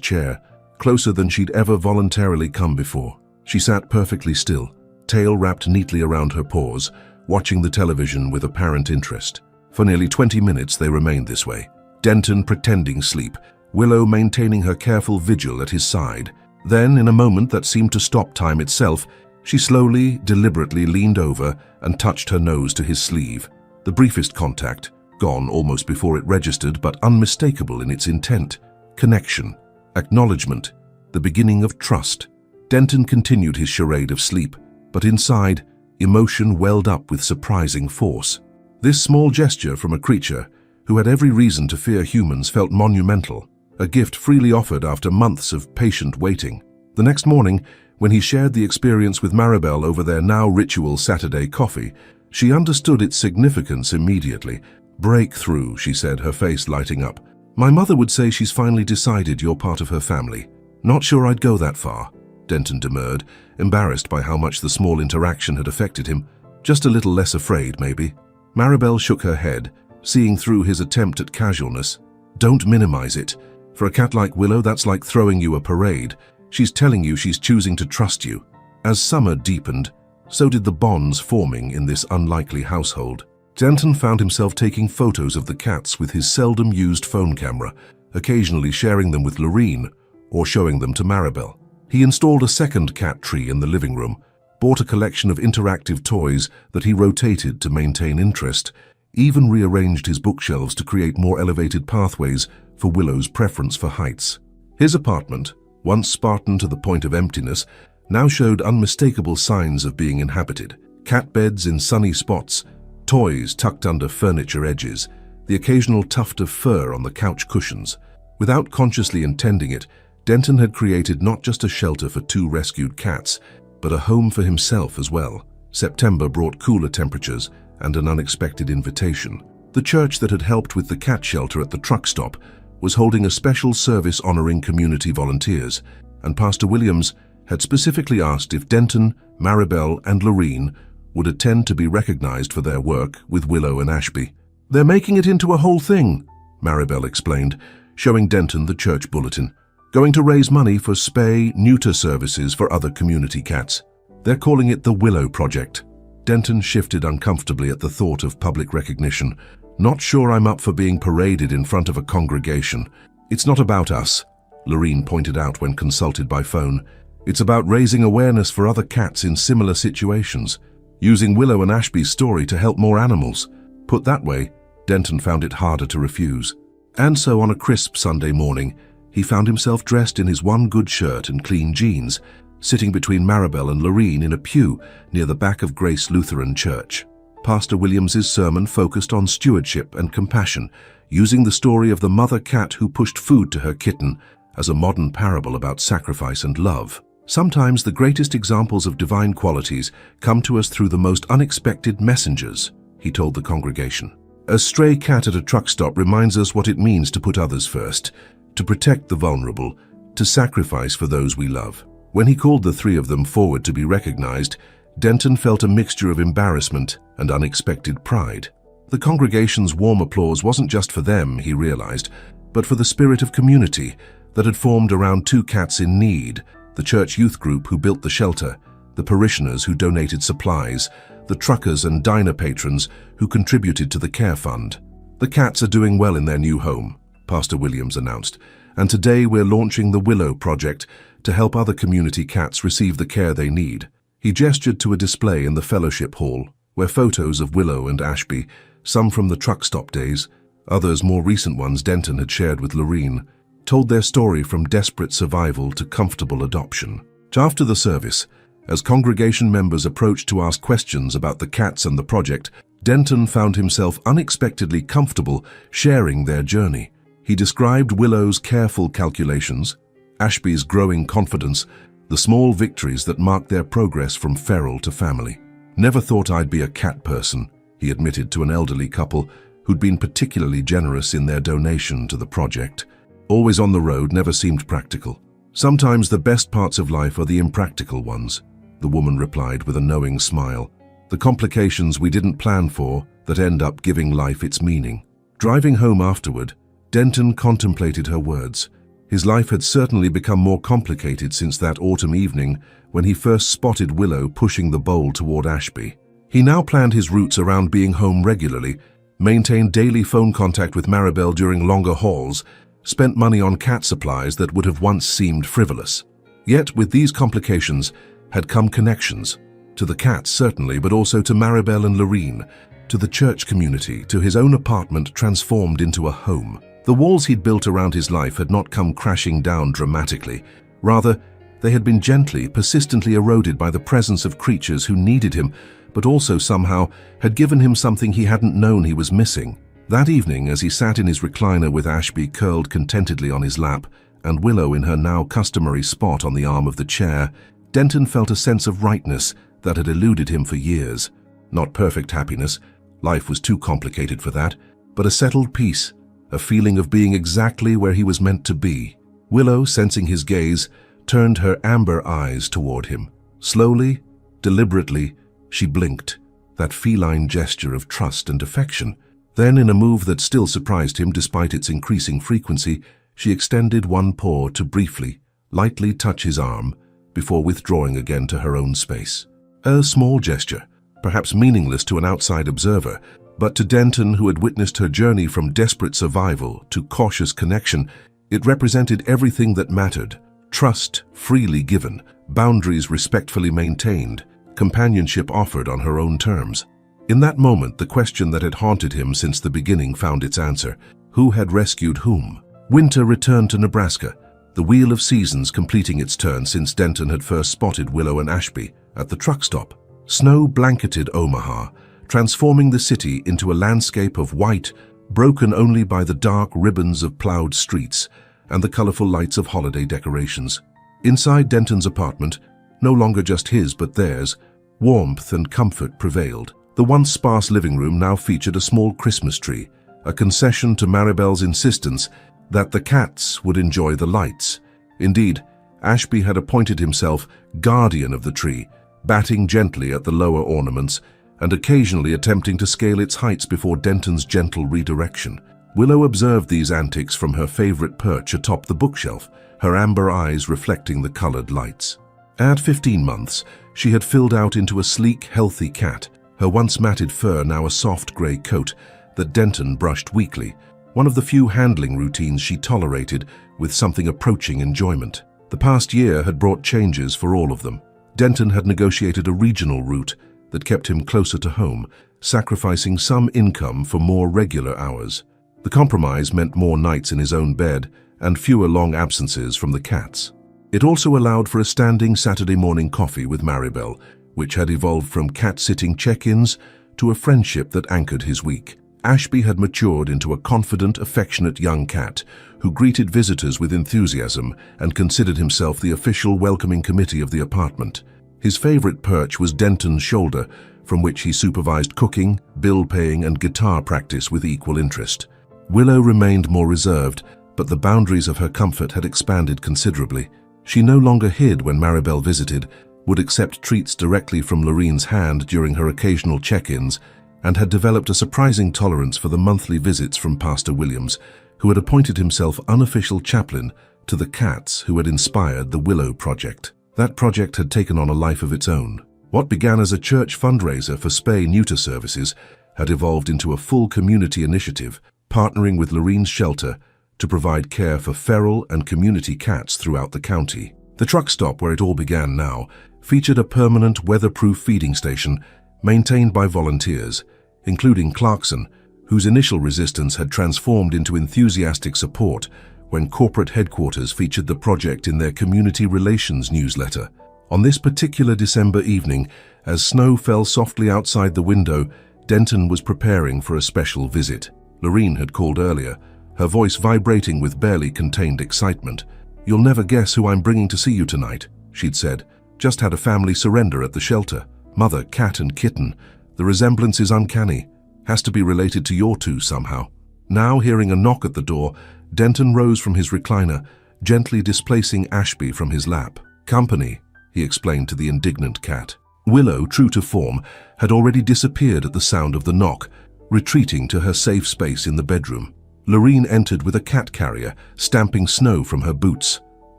chair, closer than she'd ever voluntarily come before. She sat perfectly still, tail wrapped neatly around her paws, watching the television with apparent interest. For nearly 20 minutes they remained this way, Denton pretending sleep, Willow maintaining her careful vigil at his side. Then, in a moment that seemed to stop time itself, she slowly, deliberately leaned over and touched her nose to his sleeve. The briefest contact, gone almost before it registered, but unmistakable in its intent. Connection, acknowledgement, the beginning of trust. Denton continued his charade of sleep, but inside, emotion welled up with surprising force. This small gesture from a creature who had every reason to fear humans felt monumental, a gift freely offered after months of patient waiting. The next morning, when he shared the experience with Maribel over their now ritual Saturday coffee, she understood its significance immediately. "Breakthrough," she said, her face lighting up. My mother would say she's finally decided you're part of her family. Not sure I'd go that far, Denton demurred, embarrassed by how much the small interaction had affected him. Just a little less afraid, maybe. Maribel shook her head, seeing through his attempt at casualness. Don't minimize it. For a cat like Willow, that's like throwing you a parade. She's telling you she's choosing to trust you. As summer deepened, so did the bonds forming in this unlikely household. Denton found himself taking photos of the cats with his seldom-used phone camera, occasionally sharing them with Lorene or showing them to Maribel. He installed a second cat tree in the living room, bought a collection of interactive toys that he rotated to maintain interest, even rearranged his bookshelves to create more elevated pathways for Willow's preference for heights. His apartment, once Spartan to the point of emptiness, now showed unmistakable signs of being inhabited. Cat beds in sunny spots, toys tucked under furniture edges, the occasional tuft of fur on the couch cushions. Without consciously intending it, Denton had created not just a shelter for 2 rescued cats, but a home for himself as well. September brought cooler temperatures and an unexpected invitation. The church that had helped with the cat shelter at the truck stop was holding a special service honoring community volunteers, and Pastor Williams had specifically asked if Denton, Maribel, and Lorene would attend to be recognized for their work with Willow and Ashby. They're making it into a whole thing, Maribel explained, showing Denton the church bulletin. Going to raise money for spay-neuter services for other community cats. They're calling it the Willow Project. Denton shifted uncomfortably at the thought of public recognition. Not sure I'm up for being paraded in front of a congregation. It's not about us, Lorene pointed out when consulted by phone. It's about raising awareness for other cats in similar situations, using Willow and Ashby's story to help more animals. Put that way, Denton found it harder to refuse. And so on a crisp Sunday morning, he found himself dressed in his one good shirt and clean jeans, sitting between Maribel and Lorene in a pew near the back of Grace Lutheran Church. Pastor Williams's sermon focused on stewardship and compassion, using the story of the mother cat who pushed food to her kitten as a modern parable about sacrifice and love. Sometimes the greatest examples of divine qualities come to us through the most unexpected messengers, he told the congregation. A stray cat at a truck stop reminds us what it means to put others first, to protect the vulnerable, to sacrifice for those we love. When he called the 3 of them forward to be recognized, Denton felt a mixture of embarrassment and unexpected pride. The congregation's warm applause wasn't just for them, he realized, but for the spirit of community that had formed around 2 cats in need, the church youth group who built the shelter, the parishioners who donated supplies, the truckers and diner patrons who contributed to the care fund. The cats are doing well in their new home, Pastor Williams announced, and today we're launching the Willow Project to help other community cats receive the care they need. He gestured to a display in the fellowship hall, where photos of Willow and Ashby, some from the truck stop days, others more recent ones Denton had shared with Lorene, told their story from desperate survival to comfortable adoption. After the service, as congregation members approached to ask questions about the cats and the project, Denton found himself unexpectedly comfortable sharing their journey. He described Willow's careful calculations, Ashby's growing confidence, the small victories that marked their progress from feral to family. Never thought I'd be a cat person, he admitted to an elderly couple who'd been particularly generous in their donation to the project. Always on the road never seemed practical. Sometimes the best parts of life are the impractical ones, the woman replied with a knowing smile. The complications we didn't plan for that end up giving life its meaning. Driving home afterward, Denton contemplated her words. His life had certainly become more complicated since that autumn evening when he first spotted Willow pushing the bowl toward Ashby. He now planned his routes around being home regularly, maintained daily phone contact with Maribel during longer hauls, spent money on cat supplies that would have once seemed frivolous. Yet with these complications had come connections, to the cats certainly, but also to Maribel and Lorene, to the church community, to his own apartment transformed into a home. The walls he'd built around his life had not come crashing down dramatically. Rather, they had been gently, persistently eroded by the presence of creatures who needed him, but also somehow had given him something he hadn't known he was missing. That evening, as he sat in his recliner with Ashby curled contentedly on his lap and Willow in her now customary spot on the arm of the chair, Denton felt a sense of rightness that had eluded him for years. Not perfect happiness, life was too complicated for that, but a settled peace, a feeling of being exactly where he was meant to be. Willow, sensing his gaze, turned her amber eyes toward him. Slowly, deliberately, she blinked, that feline gesture of trust and affection. Then, in a move that still surprised him despite its increasing frequency, she extended one paw to briefly, lightly touch his arm before withdrawing again to her own space. A small gesture, perhaps meaningless to an outside observer, but to Denton, who had witnessed her journey from desperate survival to cautious connection, it represented everything that mattered: trust freely given, boundaries respectfully maintained, companionship offered on her own terms. In that moment, the question that had haunted him since the beginning found its answer. Who had rescued whom? Winter returned to Nebraska, the wheel of seasons completing its turn since Denton had first spotted Willow and Ashby at the truck stop. Snow blanketed Omaha, transforming the city into a landscape of white, broken only by the dark ribbons of plowed streets and the colorful lights of holiday decorations. Inside Denton's apartment, no longer just his but theirs, warmth and comfort prevailed. The once sparse living room now featured a small Christmas tree, a concession to Maribel's insistence that the cats would enjoy the lights. Indeed, Ashby had appointed himself guardian of the tree, batting gently at the lower ornaments and occasionally attempting to scale its heights before Denton's gentle redirection. Willow observed these antics from her favorite perch atop the bookshelf, her amber eyes reflecting the colored lights. At 15 months, she had filled out into a sleek, healthy cat, her once matted fur now a soft gray coat that Denton brushed weekly, one of the few handling routines she tolerated with something approaching enjoyment. The past year had brought changes for all of them. Denton had negotiated a regional route that kept him closer to home, sacrificing some income for more regular hours. The compromise meant more nights in his own bed and fewer long absences from the cats. It also allowed for a standing Saturday morning coffee with Maribel, which had evolved from cat-sitting check-ins to a friendship that anchored his week. Ashby had matured into a confident, affectionate young cat who greeted visitors with enthusiasm and considered himself the official welcoming committee of the apartment. His favorite perch was Denton's shoulder, from which he supervised cooking, bill-paying, and guitar practice with equal interest. Willow remained more reserved, but the boundaries of her comfort had expanded considerably. She no longer hid when Maribel visited, would accept treats directly from Lorene's hand during her occasional check-ins, and had developed a surprising tolerance for the monthly visits from Pastor Williams, who had appointed himself unofficial chaplain to the cats who had inspired the Willow Project. That project had taken on a life of its own. What began as a church fundraiser for spay-neuter services had evolved into a full community initiative, partnering with Lorene's shelter to provide care for feral and community cats throughout the county. The truck stop where it all began now featured a permanent weatherproof feeding station maintained by volunteers, including Clarkson, whose initial resistance had transformed into enthusiastic support when corporate headquarters featured the project in their community relations newsletter. On this particular December evening, as snow fell softly outside the window, Denton was preparing for a special visit. Lorene had called earlier, her voice vibrating with barely contained excitement. "You'll never guess who I'm bringing to see you tonight," she'd said. "Just had a family surrender at the shelter. Mother, cat and kitten. The resemblance is uncanny. Has to be related to your two somehow." Now, hearing a knock at the door, Denton rose from his recliner, gently displacing Ashby from his lap. "Company," he explained to the indignant cat. Willow, true to form, had already disappeared at the sound of the knock, retreating to her safe space in the bedroom. Lorene entered with a cat carrier, stamping snow from her boots.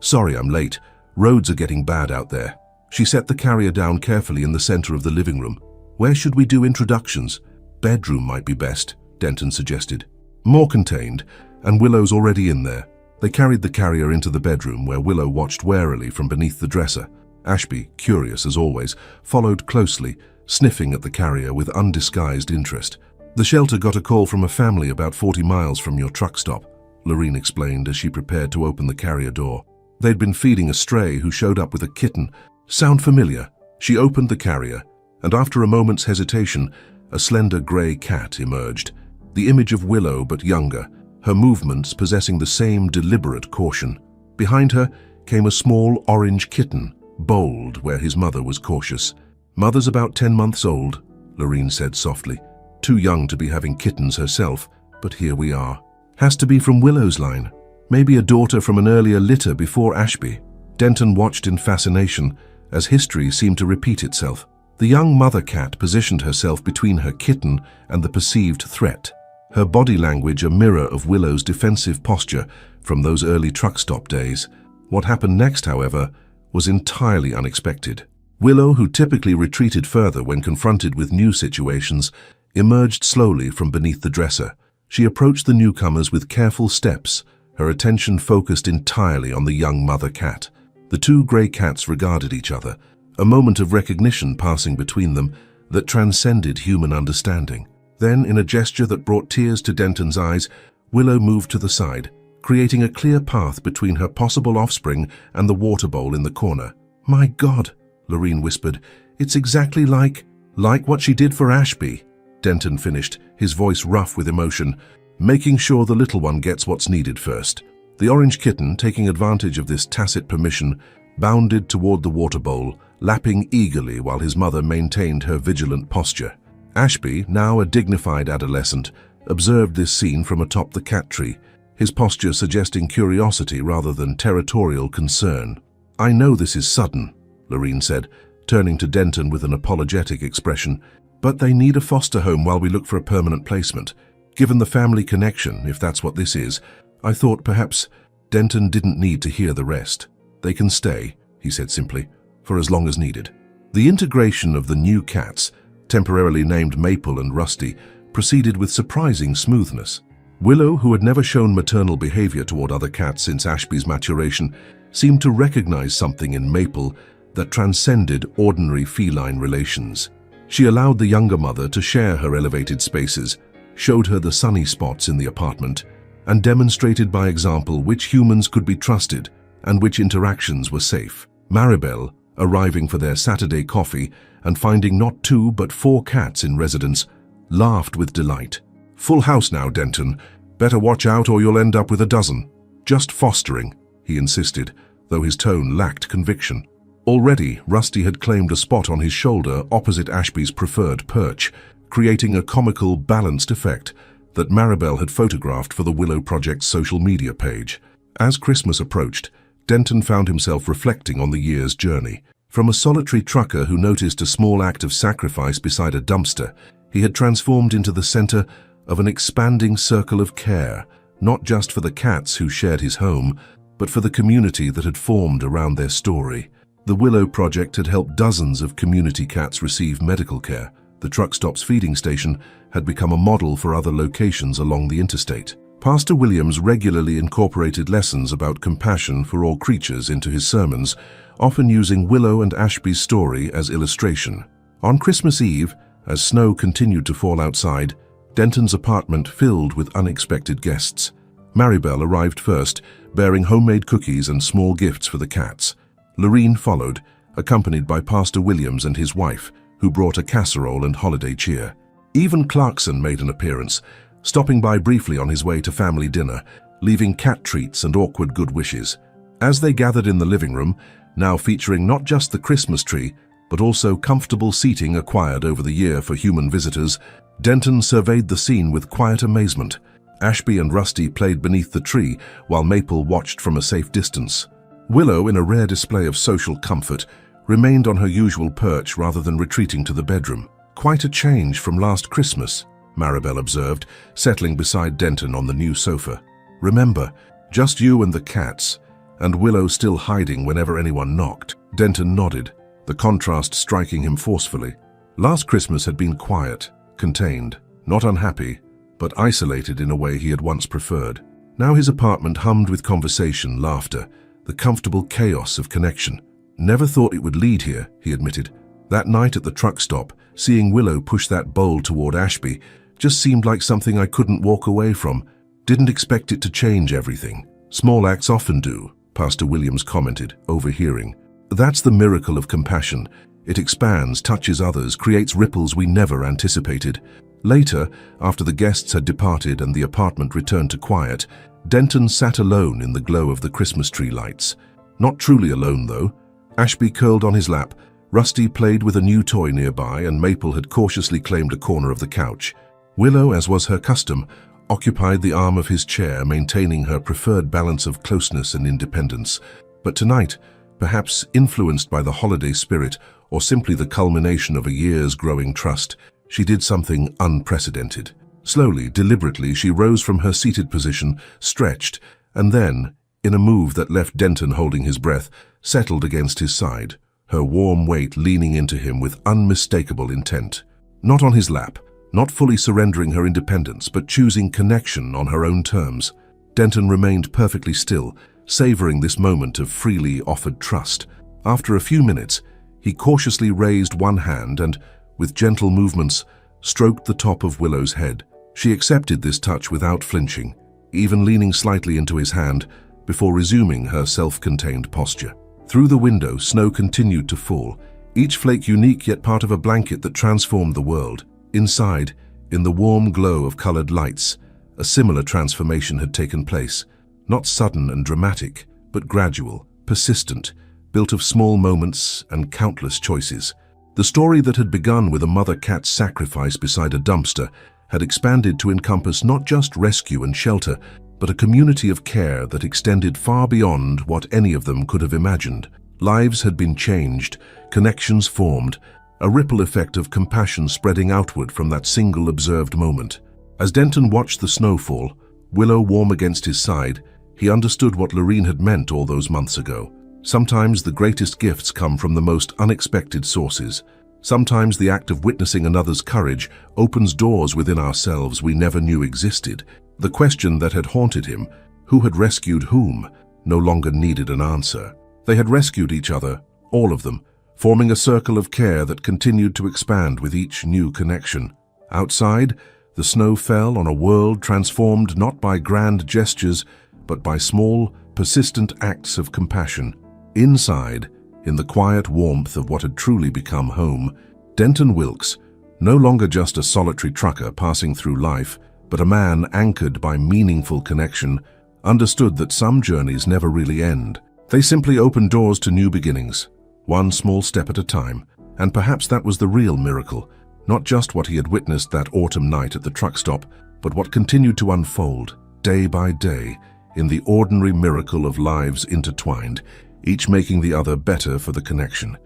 "Sorry I'm late. Roads are getting bad out there." She set the carrier down carefully in the center of the living room. "Where should we do introductions?" "Bedroom might be best," Denton suggested. More contained, and Willow's already in there. They carried the carrier into the bedroom, where Willow watched warily from beneath the dresser. Ashby, curious as always, followed closely, sniffing at the carrier with undisguised interest. "The shelter got a call from a family about 40 miles from your truck stop," Lorene explained as she prepared to open the carrier door. They'd been feeding a stray who showed up with a kitten. "Sound familiar?" She opened the carrier, and after a moment's hesitation, a slender gray cat emerged, the image of Willow but younger, her movements possessing the same deliberate caution. Behind her came a small orange kitten, bold where his mother was cautious. "Mother's about 10 months old," Lorene said softly. "Too young to be having kittens herself, but here we are." Has to be from Willow's line. Maybe a daughter from an earlier litter before Ashby. Denton watched in fascination as history seemed to repeat itself. The young mother cat positioned herself between her kitten and the perceived threat, her body language a mirror of Willow's defensive posture from those early truck stop days. What happened next, however, was entirely unexpected. Willow, who typically retreated further when confronted with new situations, emerged slowly from beneath the dresser. She approached the newcomers with careful steps, her attention focused entirely on the young mother cat. The two grey cats regarded each other, a moment of recognition passing between them that transcended human understanding. Then, in a gesture that brought tears to Denton's eyes, Willow moved to the side, creating a clear path between her possible offspring and the water bowl in the corner. "My God," Lorene whispered, "it's exactly like what she did for Ashby." Denton finished, his voice rough with emotion, making sure the little one gets what's needed first. The orange kitten, taking advantage of this tacit permission, bounded toward the water bowl, lapping eagerly while his mother maintained her vigilant posture. Ashby, now a dignified adolescent, observed this scene from atop the cat tree, his posture suggesting curiosity rather than territorial concern. "I know this is sudden," Lorene said, turning to Denton with an apologetic expression, "but they need a foster home while we look for a permanent placement. Given the family connection, if that's what this is, I thought perhaps..." Denton didn't need to hear the rest. "They can stay," he said simply, "for as long as needed." The integration of the new cats, temporarily named Maple and Rusty, proceeded with surprising smoothness. Willow, who had never shown maternal behavior toward other cats since Ashby's maturation, seemed to recognize something in Maple that transcended ordinary feline relations. She allowed the younger mother to share her elevated spaces, showed her the sunny spots in the apartment, and demonstrated by example which humans could be trusted and which interactions were safe. Maribel, arriving for their Saturday coffee and finding not 2 but 4 cats in residence, laughed with delight. "Full house now, Denton. Better watch out or you'll end up with a dozen." "Just fostering," he insisted, though his tone lacked conviction. Already, Rusty had claimed a spot on his shoulder opposite Ashby's preferred perch, creating a comical, balanced effect that Maribel had photographed for the Willow Project's social media page. As Christmas approached, Denton found himself reflecting on the year's journey. From a solitary trucker who noticed a small act of sacrifice beside a dumpster, he had transformed into the center of an expanding circle of care, not just for the cats who shared his home, but for the community that had formed around their story. The Willow Project had helped dozens of community cats receive medical care. The truck stop's feeding station had become a model for other locations along the interstate. Pastor Williams regularly incorporated lessons about compassion for all creatures into his sermons, often using Willow and Ashby's story as illustration. On Christmas Eve, as snow continued to fall outside, Denton's apartment filled with unexpected guests. Maribel arrived first, bearing homemade cookies and small gifts for the cats. Lorene followed, accompanied by Pastor Williams and his wife, who brought a casserole and holiday cheer. Even Clarkson made an appearance, stopping by briefly on his way to family dinner, leaving cat treats and awkward good wishes. As they gathered in the living room, now featuring not just the Christmas tree, but also comfortable seating acquired over the year for human visitors, Denton surveyed the scene with quiet amazement. Ashby and Rusty played beneath the tree, while Maple watched from a safe distance. Willow, in a rare display of social comfort, remained on her usual perch rather than retreating to the bedroom. "Quite a change from last Christmas," Maribel observed, settling beside Denton on the new sofa. "Remember, just you and the cats, and Willow still hiding whenever anyone knocked." Denton nodded, the contrast striking him forcefully. Last Christmas had been quiet, contained, not unhappy, but isolated in a way he had once preferred. Now his apartment hummed with conversation, laughter, the comfortable chaos of connection. "Never thought it would lead here," he admitted. "That night at the truck stop, seeing Willow push that bowl toward Ashby just seemed like something I couldn't walk away from. Didn't expect it to change everything." "Small acts often do," Pastor Williams commented, overhearing. "That's the miracle of compassion. It expands, touches others, creates ripples we never anticipated." Later, after the guests had departed and the apartment returned to quiet, Denton sat alone in the glow of the Christmas tree lights. Not truly alone, though. Ashby curled on his lap, Rusty played with a new toy nearby, and Maple had cautiously claimed a corner of the couch. Willow, as was her custom, occupied the arm of his chair, maintaining her preferred balance of closeness and independence. But tonight, perhaps influenced by the holiday spirit or simply the culmination of a year's growing trust, she did something unprecedented. Slowly, deliberately, she rose from her seated position, stretched, and then, in a move that left Denton holding his breath, settled against his side, her warm weight leaning into him with unmistakable intent. Not on his lap, not fully surrendering her independence, but choosing connection on her own terms. Denton remained perfectly still, savoring this moment of freely offered trust. After a few minutes, he cautiously raised one hand and, with gentle movements, stroked the top of Willow's head. She accepted this touch without flinching, even leaning slightly into his hand before resuming her self-contained posture. Through the window, snow continued to fall, each flake unique yet part of a blanket that transformed the world. Inside, in the warm glow of colored lights, a similar transformation had taken place, not sudden and dramatic, but gradual, persistent, built of small moments and countless choices. The story that had begun with a mother cat's sacrifice beside a dumpster had expanded to encompass not just rescue and shelter, but a community of care that extended far beyond what any of them could have imagined. Lives had been changed, connections formed, a ripple effect of compassion spreading outward from that single observed moment. As Denton watched the snow fall, Willow warm against his side, he understood what Lorene had meant all those months ago. Sometimes the greatest gifts come from the most unexpected sources. Sometimes the act of witnessing another's courage opens doors within ourselves we never knew existed. The question that had haunted him, who had rescued whom, no longer needed an answer. They had rescued each other, all of them, forming a circle of care that continued to expand with each new connection. Outside, the snow fell on a world transformed not by grand gestures, but by small, persistent acts of compassion. Inside, in the quiet warmth of what had truly become home, Denton Wilkes, no longer just a solitary trucker passing through life, but a man anchored by meaningful connection, understood that some journeys never really end. They simply open doors to new beginnings, one small step at a time, and perhaps that was the real miracle, not just what he had witnessed that autumn night at the truck stop, but what continued to unfold, day by day, in the ordinary miracle of lives intertwined, each making the other better for the connection.